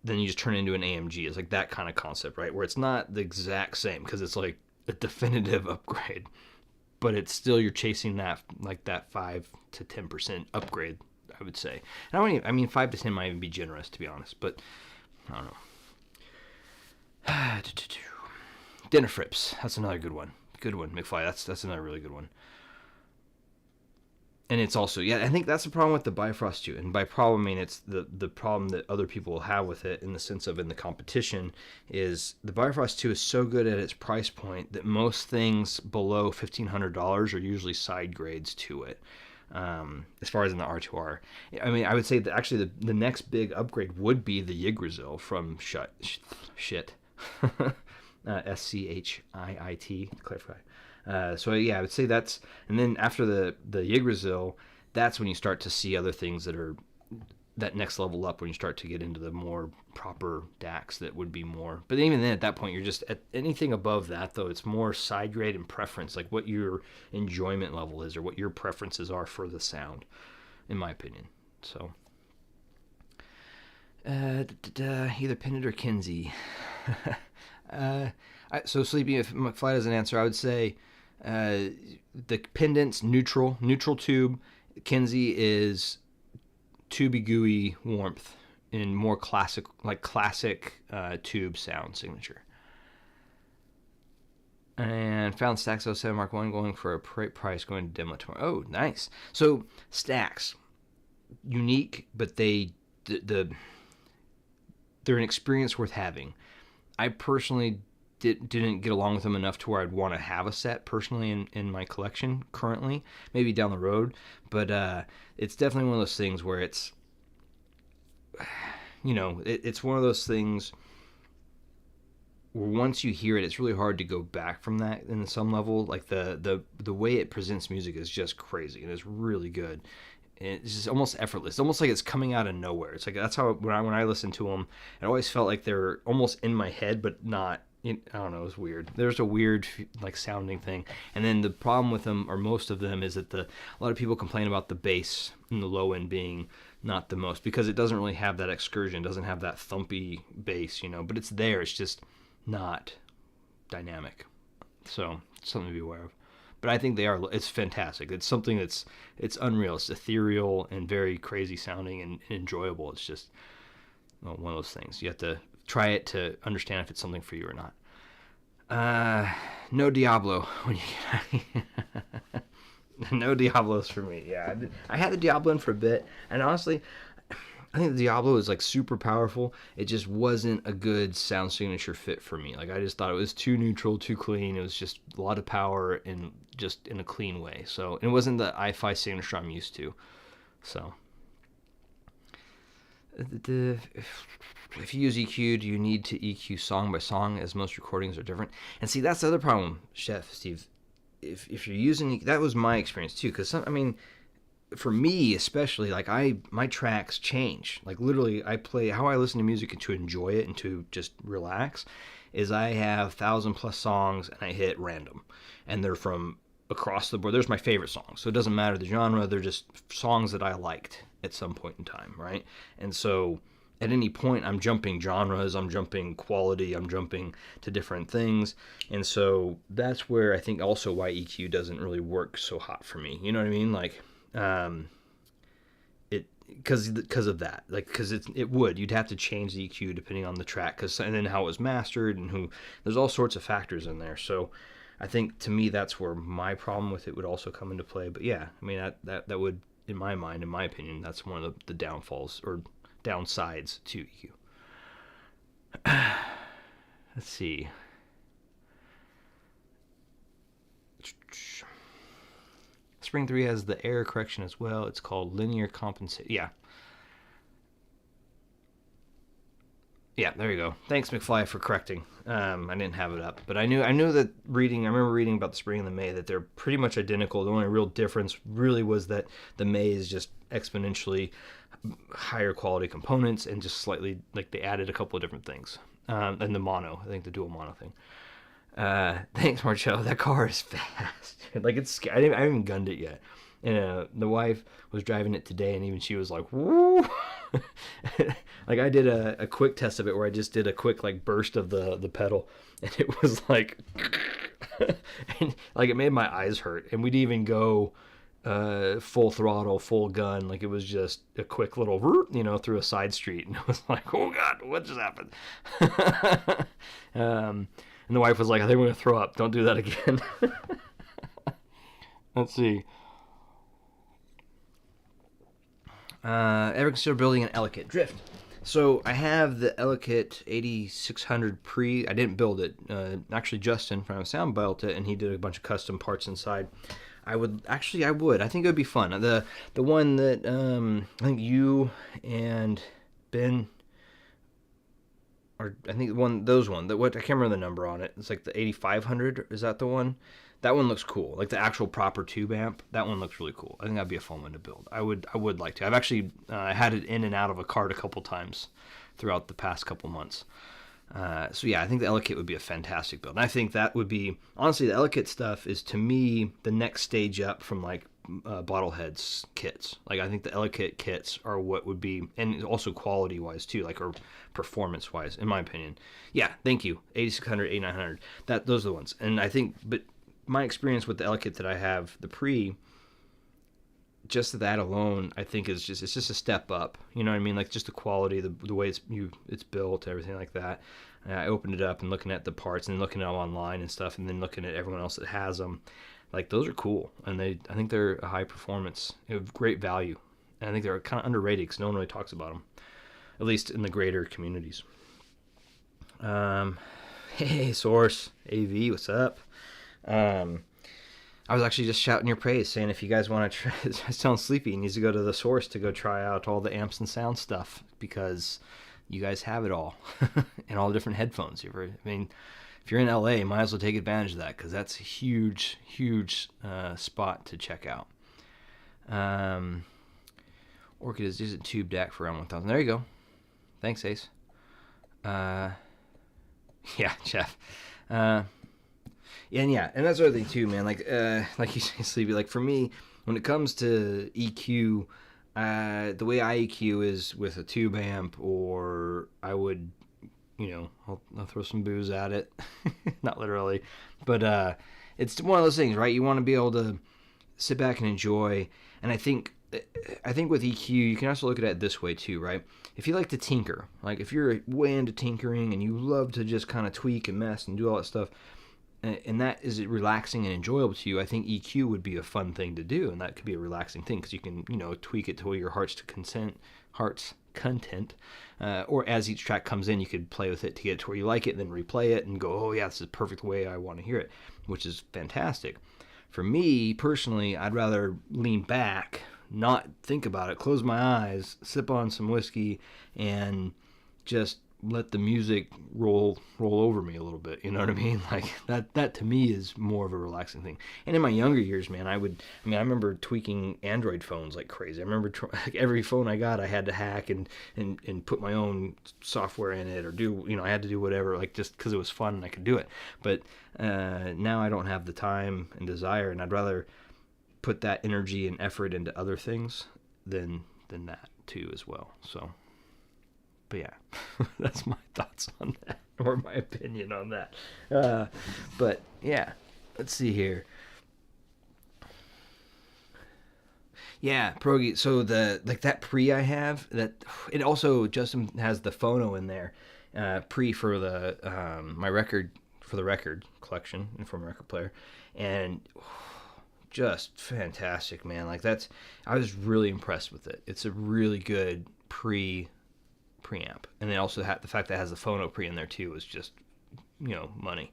[SPEAKER 1] then you just turn it into an AMG. It's like that kind of concept, right? Where it's not the exact same because it's like a definitive upgrade, but it's still you're chasing that 5 to 10% upgrade, I would say. And I mean 5 to 10 might even be generous, to be honest, but I don't know. Dinner Frips. That's another good one. Good one, McFly. That's another really good one. And it's also, I think that's the problem with the Bifrost 2. And by problem, I mean it's the problem that other people will have with it in the sense of in the competition is the Bifrost 2 is so good at its price point that most things below $1,500 are usually side grades to it. As far as in the R2R. I mean, I would say that actually the next big upgrade would be the Yggdrasil from Schit. SCHIIT, to clarify. So I would say that's, and then after the Yggdrasil, that's when you start to see other things that are that next level up when you start to get into the more proper DACs that would be more. But even then, at that point, you're just at anything above that, though, it's more side grade and preference, like what your enjoyment level is or what your preferences are for the sound, in my opinion. So, either Pendant or Kinsey. So Sleepy, if McFly doesn't answer, I would say the Pendant's neutral tube. Kinsey is tubey gooey warmth in more classic tube sound signature. And found Stax 07 Mark 1 going for a price going to demo tomorrow. Oh, nice. So Stax, unique, but they're an experience worth having. I personally didn't get along with them enough to where I'd want to have a set personally in my collection currently, maybe down the road, but it's definitely one of those things where it's, it's one of those things where once you hear it, it's really hard to go back from that in some level. Like the way it presents music is just crazy and it's really good. It's just almost effortless. It's almost like it's coming out of nowhere. It's like that's how when I listen to them, it always felt like they're almost in my head, but not. I don't know. It was weird. There's a weird like sounding thing. And then the problem with them, or most of them, is that a lot of people complain about the bass and the low end being not the most because it doesn't really have that excursion. It doesn't have that thumpy bass, but it's there. It's just not dynamic. So something to be aware of. But I think it's fantastic. It's something it's unreal. It's ethereal and very crazy sounding and enjoyable. It's just one of those things. You have to try it to understand if it's something for you or not. No Diablo when you get no Diablos for me. Yeah, I had the Diablo in for a bit, and honestly, I think the Diablo is like super powerful. It just wasn't a good sound signature fit for me. Like I just thought it was too neutral, too clean. It was just a lot of power and just in a clean way. So it wasn't the i-fi signature I'm used to. So if you use EQ, do you need to EQ song by song as most recordings are different? And see, that's the other problem, Chef Steve. If you're using, that was my experience too. Because for me especially, like my tracks change. Like literally, I play how I listen to music and to enjoy it and to just relax. Is I have 1,000+ songs and I hit random, and they're from across the board. There's my favorite songs, so it doesn't matter the genre. They're just songs that I liked at some point in time, right? And so at any point, I'm jumping genres, I'm jumping quality, I'm jumping to different things. And so that's where I think also why EQ doesn't really work so hot for me. You know what I mean? Like, because of that, like, because you'd have to change the EQ depending on the track, and then how it was mastered, and there's all sorts of factors in there. So I think, to me, that's where my problem with it would also come into play. But yeah, I mean, that would, in my mind, in my opinion, that's one of the downfalls or downsides to EQ. Let's see. Spring 3 has the error correction as well. It's called linear compensation. Yeah, there you go. Thanks, McFly, for correcting. I didn't have it up, but I knew that I remember reading about the Spring and the May, that they're pretty much identical. The only real difference really was that the May is just exponentially higher quality components, and just slightly, like, they added a couple of different things. And the mono, I think the dual mono thing. Thanks, Marcello. That car is fast. Like, it's scary. I haven't even gunned it yet. And the wife was driving it today, and even she was like, woo! Like, I did a quick test of it where I just did a quick, like, burst of the pedal, and it was like, and, like, it made my eyes hurt. And we'd even go full throttle, full gun. Like, it was just a quick little, through a side street, and it was like, oh God, what just happened? And the wife was like, I think we're going to throw up. Don't do that again. Let's see. Ever consider building an Ellicott drift? So I have the Ellicott 8600 Pre. I didn't build it. Actually, Justin from Sound built it, and he did a bunch of custom parts inside. I would. I think it would be fun. The one that I think you and Ben, or I think those one that, what, I can't remember the number on it. It's like the 8500. Is that the one? That one looks cool. Like the actual proper tube amp. That one looks really cool. I think that'd be a fun one to build. I would like to. I've actually had it in and out of a cart a couple times throughout the past couple months. So yeah, I think the Ellicott would be a fantastic build. And I think that would be, honestly, the Ellicott stuff is, to me, the next stage up from, like, Bottlehead's kits. Like, I think the Ellicott kits are what would be, and also quality wise too, like, or performance wise, in my opinion. Yeah, thank you. 8600, 8900. Those are the ones. And I think, but my experience with the Ellicott that I have, the Pre, just that alone, I think it's just a step up. You know what I mean? Like, just the quality, the way it's built, everything like that. I opened it up and looking at the parts and looking at them online and stuff, and then looking at everyone else that has them. Like, those are cool, and I think they're a high performance, of great value, and I think they're kind of underrated because no one really talks about them, at least in the greater communities. Hey, Source AV, what's up? I was actually just shouting your praise, saying if you guys want to try, I sound sleepy, he needs to go to the Source to go try out all the amps and sound stuff, because you guys have it all, and all the different headphones. I mean, if you're in LA, you might as well take advantage of that, because that's a huge, huge spot to check out. Orchid is using tube DAC for around 1,000. There you go. Thanks, Ace. Yeah, Jeff. And that's the other thing too, man. Like you say, Sleepy. Like, for me, when it comes to EQ, the way I EQ is with a tube amp, or I would, I'll throw some booze at it, not literally, but it's one of those things, right? You want to be able to sit back and enjoy. And I think with EQ, you can also look at it this way too, right? If you like to tinker, like if you're way into tinkering and you love to just kind of tweak and mess and do all that stuff, and that is relaxing and enjoyable to you, I think EQ would be a fun thing to do, and that could be a relaxing thing, because you can, tweak it to your heart's content, or as each track comes in, you could play with it to get it to where you like it, and then replay it and go, oh yeah, this is the perfect way I want to hear it, which is fantastic. For me, personally, I'd rather lean back, not think about it, close my eyes, sip on some whiskey, and just let the music roll over me a little bit. You know what I mean? Like, that to me is more of a relaxing thing. And in my younger years, man, I remember tweaking Android phones like crazy. I remember like every phone I got, I had to hack and put my own software in it, or do, I had to do whatever, like, just because it was fun and I could do it. But now I don't have the time and desire, and I'd rather put that energy and effort into other things than that too as well. So, but yeah, that's my thoughts on that, or my opinion on that. But yeah, let's see here. Yeah, Pierogi. So that pre I have, that it also Justin has the phono in there, pre for the my record, for the record collection and for my record player, and just fantastic, man. Like I was really impressed with it. It's a really good preamp, and then also the fact that it has the phono pre in there too is just money.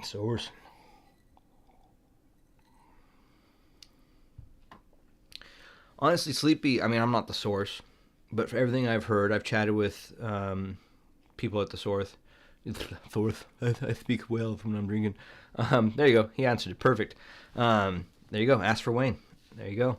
[SPEAKER 1] Source. Honestly, Sleepy, I mean, I'm not the source, but for everything I've heard, I've chatted with people at the source. I speak well when I'm drinking. There you go. He answered it. Perfect. There you go. Ask for Wayne. There you go.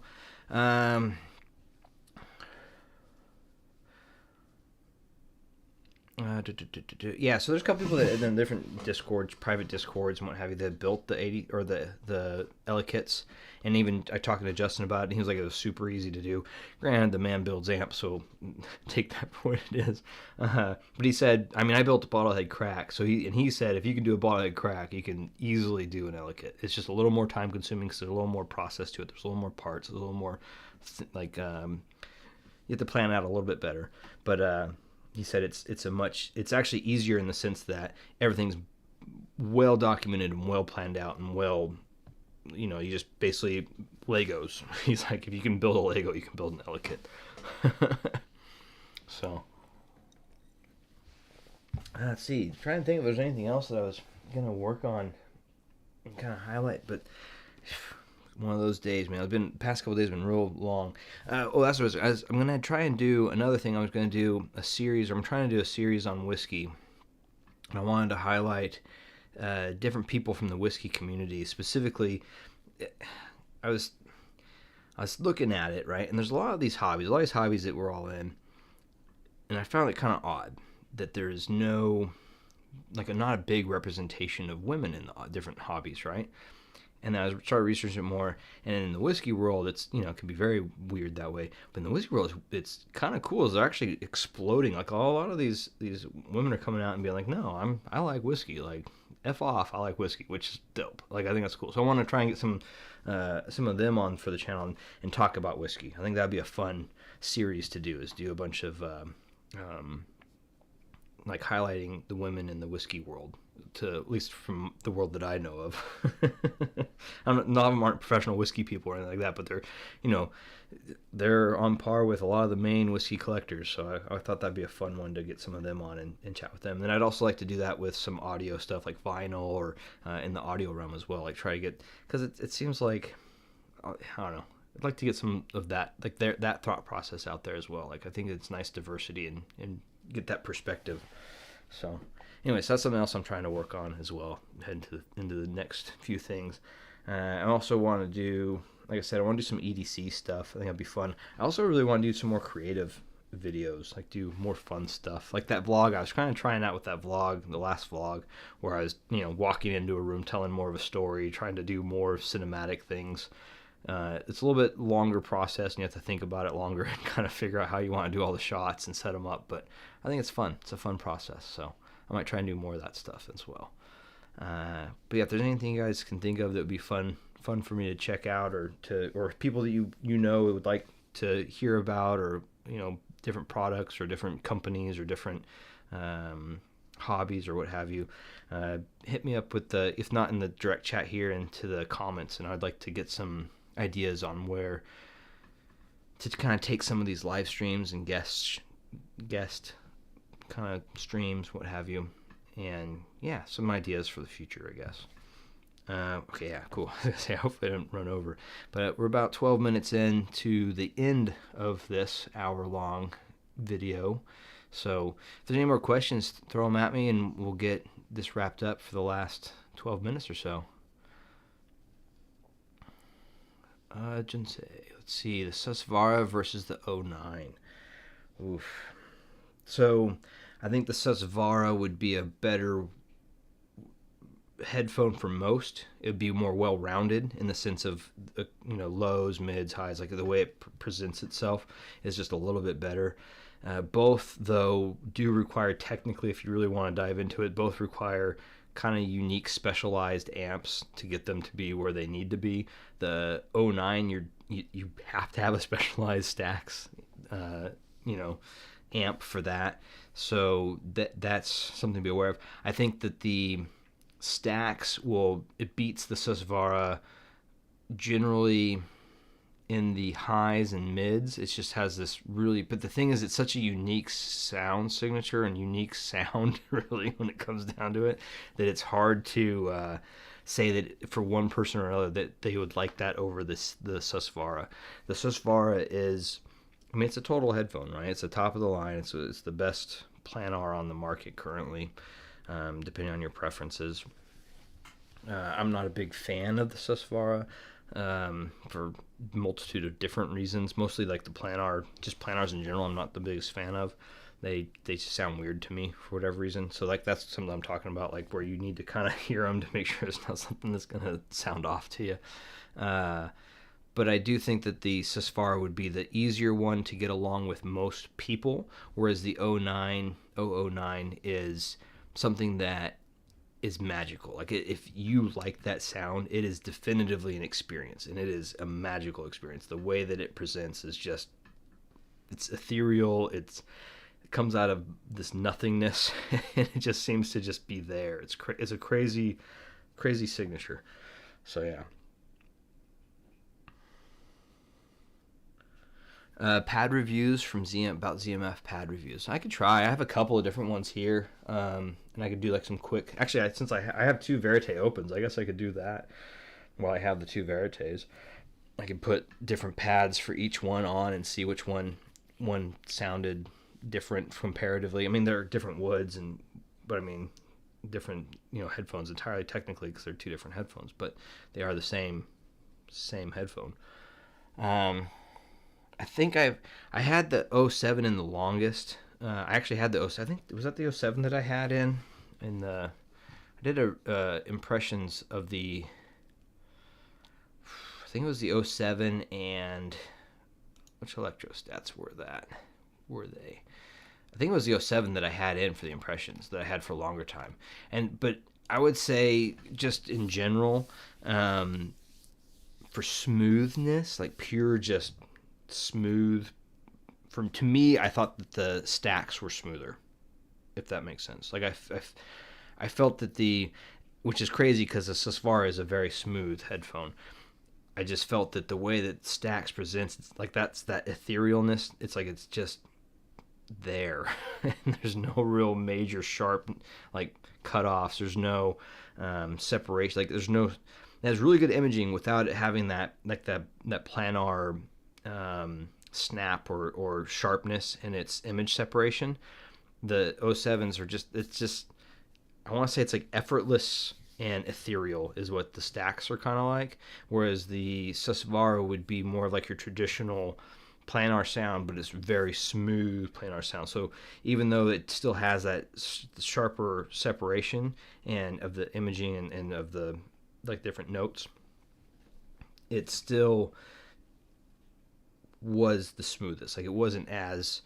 [SPEAKER 1] Yeah, so there's a couple people that in different discords, private discords and what have you, that built the 80 or the Ellicotts, and even I talked to Justin about it, and he was like, it was super easy to do. Granted, the man builds amps, so take that for what it is. But he said, I mean, I built a bottlehead crack, so he said if you can do a bottlehead crack, you can easily do an Ellicott. It's just a little more time consuming because there's a little more process to it. There's a little more parts. There's a little more you have to plan out a little bit better, but. He said it's actually easier in the sense that everything's well documented and well planned out and well, you just basically Legos. He's like, if you can build a Lego, you can build an Ellicott. So, let's see. I'm trying to think if there's anything else that I was gonna work on and kind of highlight, but one of those days, man. The past couple of days have been real long. That's what I'm going to try and do another thing. I was going to do a series, or I'm trying to do a series on whiskey. And I wanted to highlight different people from the whiskey community. Specifically, I was looking at it, right? And there's a lot of these hobbies that we're all in. And I found it kind of odd that there's not a big representation of women in the different hobbies, right? And then I started researching it more, and in the whiskey world, it's it can be very weird that way. But in the whiskey world, it's kind of cool. They're actually exploding. Like a lot of these women are coming out and being like, "No, I like whiskey. Like, f off, I like whiskey," which is dope. Like, I think that's cool. So I want to try and get some of them on for the channel and talk about whiskey. I think that'd be a fun series to do. Is do a bunch of like highlighting the women in the whiskey world, to at least from the world that I know of. None of them aren't professional whiskey people or anything like that, but they're on par with a lot of the main whiskey collectors. So I thought that'd be a fun one to get some of them on and chat with them. And then I'd also like to do that with some audio stuff like vinyl or in the audio realm as well. Like try to get, because it seems like, I don't know, I'd like to get some of that, like that thought process out there as well. Like I think it's nice diversity and get that perspective. So anyways, that's something else I'm trying to work on as well, head into the next few things. I also want to do, like I said, I want to do some EDC stuff. I think that'd be fun. I also really want to do some more creative videos, like do more fun stuff. Like that vlog, I was kind of trying out with that vlog, the last vlog, where I was, walking into a room telling more of a story, trying to do more cinematic things. It's a little bit longer process, and you have to think about it longer and kind of figure out how you want to do all the shots and set them up. But I think it's fun. It's a fun process, so I might try and do more of that stuff as well. But yeah, if there's anything you guys can think of that would be fun for me to check out, or people that you would like to hear about, or different products or different companies or different hobbies or what have you, hit me up with if not in the direct chat here, into the comments, and I'd like to get some ideas on where to kind of take some of these live streams and guest kind of streams, what have you, and yeah, some ideas for the future, I guess. Okay, yeah, cool. Hopefully I didn't run over, but we're about 12 minutes in to the end of this hour-long video. So if there's any more questions, throw them at me, and we'll get this wrapped up for the last 12 minutes or so. Jinsei. Let's see, the Susvara versus the 09. Oof. So I think the Susvara would be a better headphone for most. It would be more well-rounded in the sense of lows, mids, highs. Like the way it presents itself is just a little bit better. Both, though, do require, technically, if you really want to dive into it, both require kind of unique specialized amps to get them to be where they need to be. The 09, you have to have a specialized Stax amp for that, so that's something to be aware of. I think that the Stax it beats the Susvara generally in the highs and mids. It just has this really, but the thing is, it's such a unique sound signature and unique sound really when it comes down to it, that it's hard to say that for one person or another that they would like that over the Susvara. The Susvara is, I mean, it's a total headphone, right? It's the top of the line. It's the best planar on the market currently, depending on your preferences. I'm not a big fan of the Susvara for a multitude of different reasons. Mostly like the planar, just planars in general, I'm not the biggest fan of. They just sound weird to me for whatever reason. So like that's something I'm talking about, like where you need to kind of hear them to make sure it's not something that's going to sound off to you. But I do think that the Susvara would be the easier one to get along with most people, whereas the 009 is something that is magical. Like if you like that sound, it is definitively an experience, and it is a magical experience. The way that it presents is just, it's ethereal. It comes out of this nothingness, and it just seems to just be there. It's a crazy signature. So yeah. Pad reviews from about ZMF pad reviews. I could try. I have a couple of different ones here, and I could do like some quick. Actually, since I have two Verite opens, I guess I could do that while I have the two Verites. I could put different pads for each one on and see which one sounded different comparatively. I mean, they're different woods, but I mean, different headphones entirely technically, because they're two different headphones, but they are the same headphone. I think I had the 07 in the longest. I actually had the 07. I think, was that the 07 that I had in the, I did impressions of the, I think it was the 07, and which electrostats were they? I think it was the 07 that I had in for the impressions that I had for a longer time. But I would say just in general, for smoothness, like pure just smooth, to me, I thought that the Stax were smoother, if that makes sense. Like I felt that which is crazy because the Susvara is a very smooth headphone. I just felt that the way that Stax presents, it's like that's that etherealness. It's like it's just there. There's no real major sharp like cutoffs. There's no separation. Like it has really good imaging without it having that like that planar snap or sharpness in its image separation. The 07s are just I want to say it's like effortless and ethereal is what the Stax are kind of like, whereas the Susvara would be more like your traditional planar sound, but it's very smooth planar sound. So even though it still has that sharper separation and of the imaging and of the like different notes, it still was the smoothest. Like it wasn't as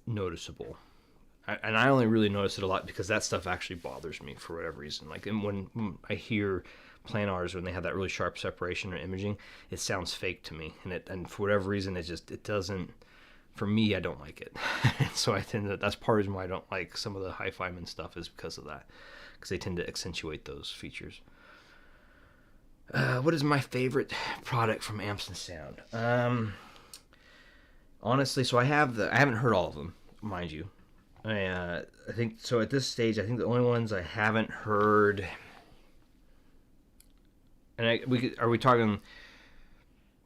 [SPEAKER 1] noticeable. I only really notice it a lot because that stuff actually bothers me for whatever reason. Like when I hear planars, when they have that really sharp separation or imaging, it sounds fake to me, and for whatever reason it doesn't. For me, I don't like it. So that's part of the reason why I don't like some of the Hi-Fi-Man stuff, is because of that, because they tend to accentuate those features. What is my favorite product from Amsterdam Sound? Honestly, so I haven't heard all of them, mind you. I think so. At this stage, I think the only ones I haven't heard, and are we talking?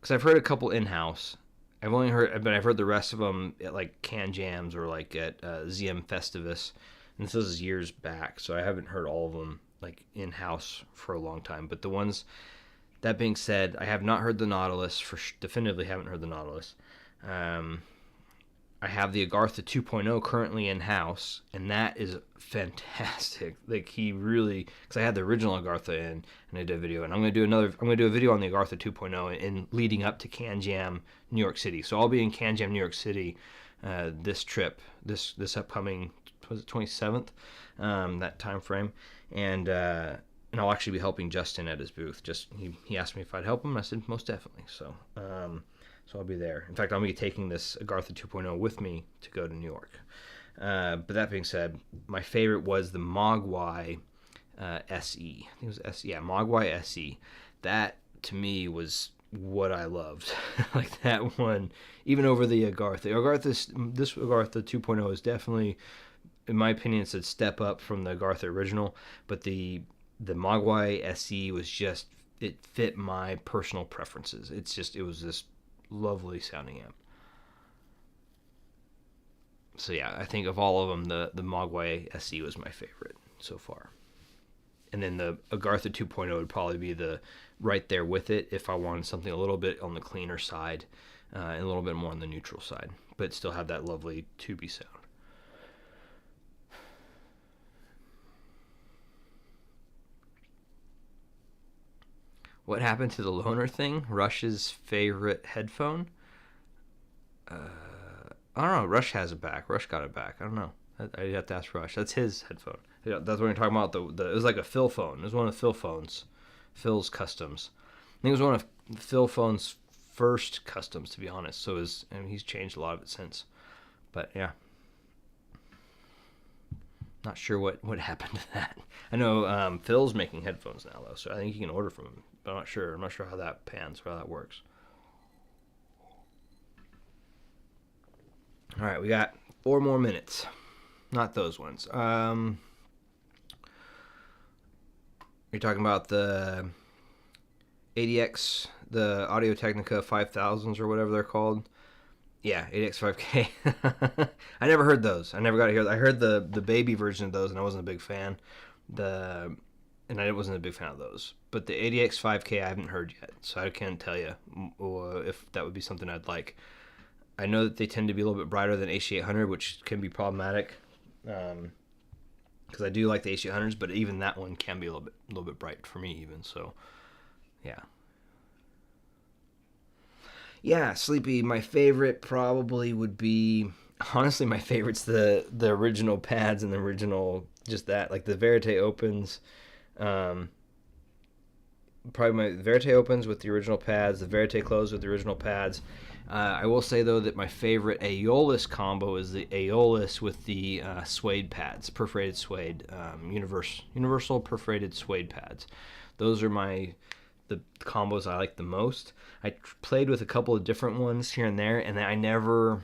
[SPEAKER 1] Because I've heard a couple in-house. I've heard the rest of them at like Can Jams or like at ZM Festivus, and this is years back, so I haven't heard all of them like in-house for a long time. But the ones, that being said, I have not heard the Nautilus. Definitively haven't heard the Nautilus. I have the Agartha 2.0 currently in-house, and that is fantastic. Like he really, because I had the original Agartha in, and I did a video, and I'm going to do a video on the Agartha 2.0 in leading up to Can Jam New York City. So I'll be in Can Jam New York City this upcoming was it 27th, that time frame, and I'll actually be helping Justin at his booth. Just he asked me if I'd help him. I said most definitely. So I'll be there. In fact, I'll be taking this Agartha 2.0 with me to go to New York. But that being said, my favorite was the Mogwai SE. I think it was SE. Yeah, Mogwai SE. That to me was what I loved. Like that one, even over the Agartha. This Agartha 2.0 is definitely, in my opinion, it's a step up from the Agartha original. But the Mogwai SE was just, it fit my personal preferences. It was this lovely sounding amp. So yeah, I think of all of them, the Mogwai SE was my favorite so far. And then the Agartha 2.0 would probably be the right there with it if I wanted something a little bit on the cleaner side and a little bit more on the neutral side, but still have that lovely tubey sound. What happened to the loaner thing? Rush's favorite headphone? I don't know. Rush has it back. Rush got it back. I don't know. I'd have to ask Rush. That's his headphone. Yeah, that's what you're talking about. It was like a Phil phone. It was one of Phil phones. Phil's customs. I think it was one of Phil phone's first customs, to be honest. So he's changed a lot of it since. But yeah. Not sure what happened to that. I know Phil's making headphones now, though, so I think you can order from him. But I'm not sure. I'm not sure how that pans, or how that works. All right, we got 4 more minutes. Not those ones. You're talking about the ADX, the Audio-Technica 5000s or whatever they're called. Yeah, ADX 5K. I never heard those. I never got to hear. I heard the baby version of those, and I wasn't a big fan. And I wasn't a big fan of those. But the ADX 5K I haven't heard yet, so I can't tell you if that would be something I'd like. I know that they tend to be a little bit brighter than AC800, which can be problematic. Because I do like the AC800s, but even that one can be a little bit bright for me even. So, yeah. Yeah, Sleepy. My favorite probably would be, honestly, my favorite's the original pads and the original, just that, like the Verite Opens. Probably my Verite Opens with the original pads, the Verite Close with the original pads. I will say, though, that my favorite Aeolus combo is the Aeolus with the suede pads, perforated suede, universal perforated suede pads. Those are the combos I like the most. I played with a couple of different ones here and there, and I never...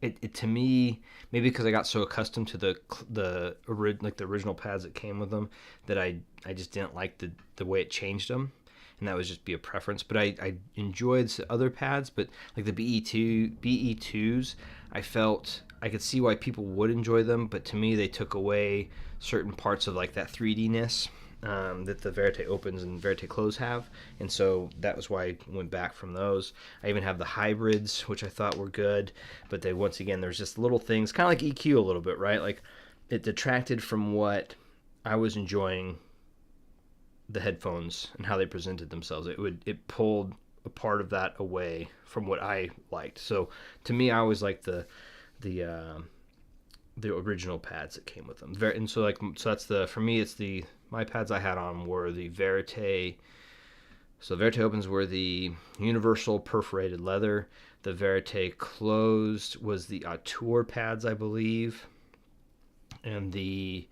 [SPEAKER 1] It to me, maybe because I got so accustomed to the original pads that came with them, that I just didn't like the way it changed them. And that would just be a preference. But I enjoyed other pads, but like the BE2s, I felt I could see why people would enjoy them, but to me they took away certain parts of like that 3D-ness that the Verite Opens and Verite Close have, and so that was why I went back from those. I even have the hybrids, which I thought were good, but they, once again, there's just little things, kind of like EQ a little bit, right? Like it detracted from what I was enjoying the headphones and how they presented themselves. It pulled a part of that away from what I liked. So to me, I always liked the original pads that came with them. And so that's for me, it's my pads I had on were the Verite. So Verite Opens were the universal perforated leather. The Verite Closed was the Auteur pads, I believe. And the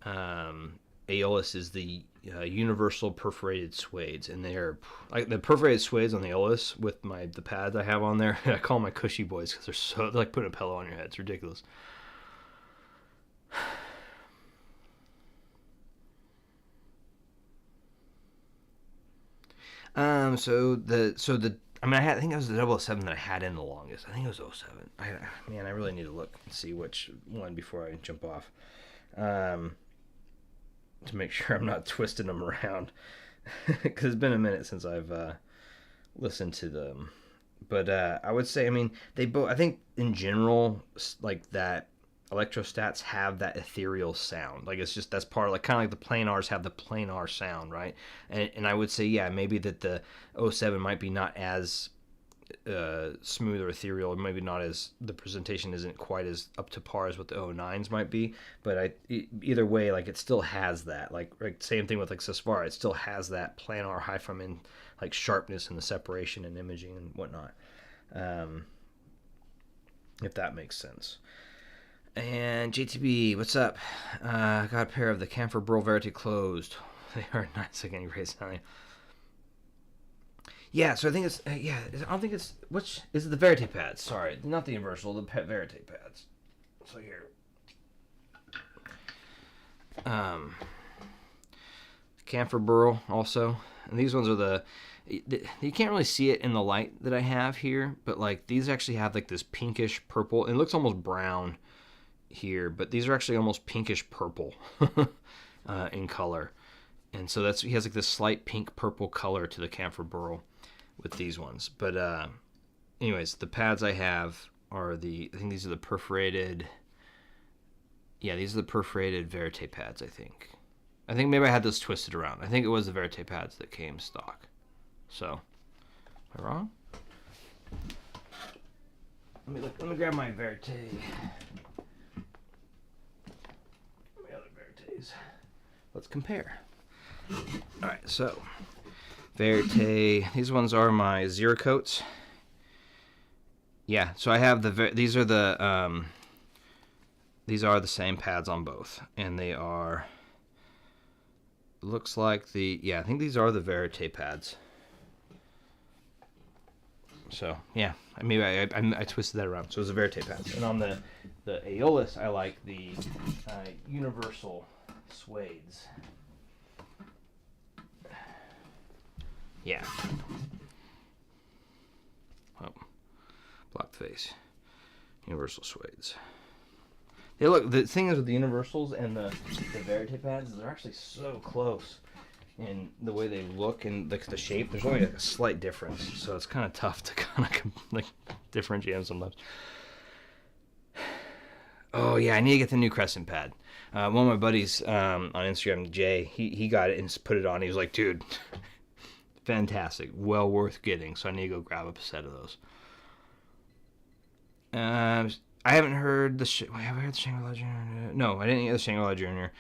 [SPEAKER 1] Aeolus is the universal perforated suedes, and they're like the perforated suedes on the Aeolus with the pads I have on there. I call them my cushy boys because they're like putting a pillow on your head. It's ridiculous. I think it was the 007 that I had in the longest. I think it was 07. I really need to look and see which one before I jump off. To make sure I'm not twisting them around, because it's been a minute since I've listened to them. But I would say, they both. I think in general, like that, electrostats have that ethereal sound. Like it's just that's part of, like kind of like the planars have the planar sound, right? And I would say, yeah, maybe that the 07 might be not as smooth or ethereal. Maybe not as, the presentation isn't quite as up to par as what the 09s might be, but either way, like, it still has that, like same thing with like Susvara, it still has that planar HiFi like sharpness and the separation and imaging and whatnot, if that makes sense. And JTB, what's up? I got a pair of the Camphor Burl Verite closed. They are nice again. Great sounding. Yeah, so I think it's I don't think it's, which is it, the Verite pads? Sorry, not the Universal, the Verite pads. So here, Camphor Burl also, and these ones are you can't really see it in the light that I have here, but like these actually have like this pinkish purple. It looks almost brown here, but these are actually almost pinkish purple in color, and so he has like this slight pink purple color to the Camphor Burl with these ones. But anyways, the pads I have are I think these are the perforated, these are the perforated Verite pads. I think maybe I had this twisted around. I think it was the Verite pads that came stock. So, am I wrong? Let me grab my Verite. My other Verites. Let's compare. All right, so Verite. These ones are my Zero Coats. Yeah, so I have these are the same pads on both, and they are. Looks like I think these are the Verite pads. So yeah, maybe I twisted that around. So it's a Verite pads, and on the Aeolus, I like the Universal Suedes. Yeah. Oh, blocked face. Universal Suedes. They look. The thing is with the Universals and the Verite pads, they're actually so close in the way they look and the shape. There's only a slight difference, so it's kind of tough to kind of like differentiate them sometimes. Oh yeah, I need to get the new Crescent pad. One of my buddies on Instagram, Jay, he got it and put it on. He was like, dude, fantastic, well worth getting. So I need to go grab a set of those. I haven't heard have I heard the Shangri-La Junior? No, I didn't hear the Shangri-La Junior.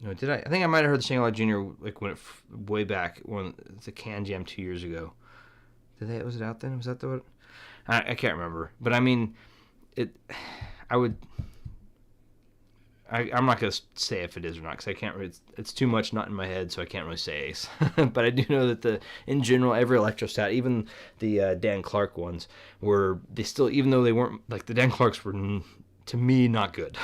[SPEAKER 1] No, did I? I think I might have heard the Shangri-La Junior like when way back when the Can Jam 2 years ago. Was it out then? Was that the one? I can't remember. But I mean, I'm not going to say if it is or not because I can't really, it's too much not in my head, so I can't really say. But I do know that in general, every electrostat, even the Dan Clark ones, they still, even though they weren't, like the Dan Clarks were, to me, not good.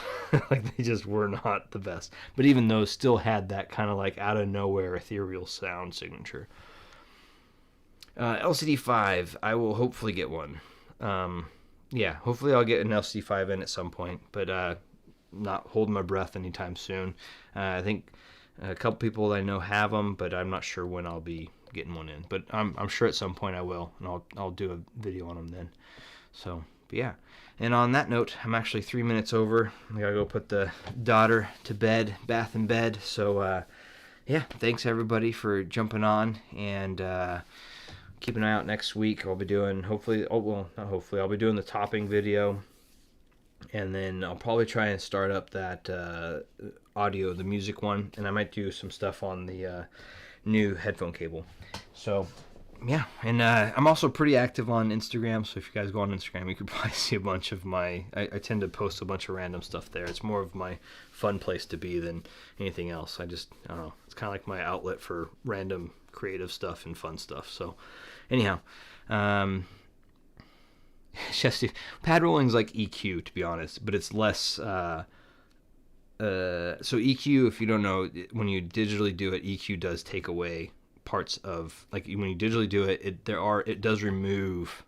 [SPEAKER 1] Like they just were not the best. But even those still had that kind of like out of nowhere ethereal sound signature. LCD5, I will hopefully get one. Hopefully I'll get an LCD5 in at some point, but not holding my breath anytime soon. I think a couple people that I know have them, but I'm not sure when I'll be getting one in. But I'm sure at some point I will, and I'll do a video on them then. So, but yeah. And on that note, I'm actually 3 minutes over. I gotta go put the daughter to bed, bath and bed. So, thanks everybody for jumping on, and keep an eye out next week. I'll be doing, I'll be doing the topping video. And then I'll probably try and start up that audio, the music one, and I might do some stuff on the new headphone cable. So, yeah, and I'm also pretty active on Instagram, so if you guys go on Instagram, you could probably see a bunch of I tend to post a bunch of random stuff there. It's more of my fun place to be than anything else. I don't know, it's kind of like my outlet for random creative stuff and fun stuff. So, anyhow, pad rolling is like EQ, to be honest, but it's less. So EQ, if you don't know, when you digitally do it, EQ does take away parts of, like when you digitally do it, it does remove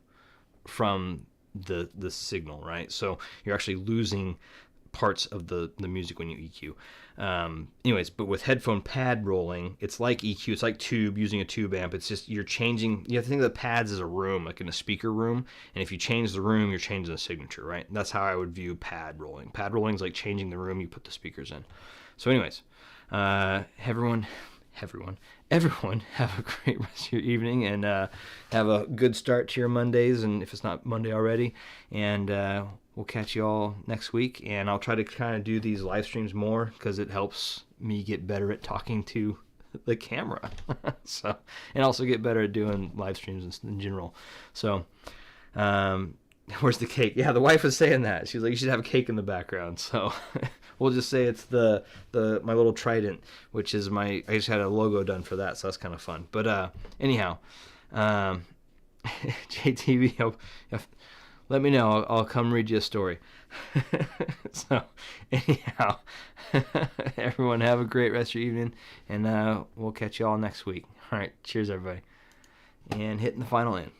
[SPEAKER 1] from the signal, right? So you're actually losing parts of the music when you EQ. Anyways, but with headphone pad rolling, it's like EQ. It's like using a tube amp. It's just you're changing. You have to think of the pads as a room, like in a speaker room. And if you change the room, you're changing the signature, right? That's how I would view pad rolling. Pad rolling is like changing the room you put the speakers in. So anyways, everyone, everyone have a great rest of your evening, and have a good start to your Mondays, and if it's not Monday already, and we'll catch you all next week. And I'll try to kind of do these live streams more because it helps me get better at talking to the camera. So, and also get better at doing live streams in general. So, where's the cake? Yeah, the wife was saying that. She was like, you should have a cake in the background. So we'll just say it's my little trident, which is I just had a logo done for that, so that's kind of fun. But anyhow, JTV, let me know. I'll come read you a story. So anyhow, everyone have a great rest of your evening, and we'll catch you all next week. All right, cheers everybody, and hitting the final end.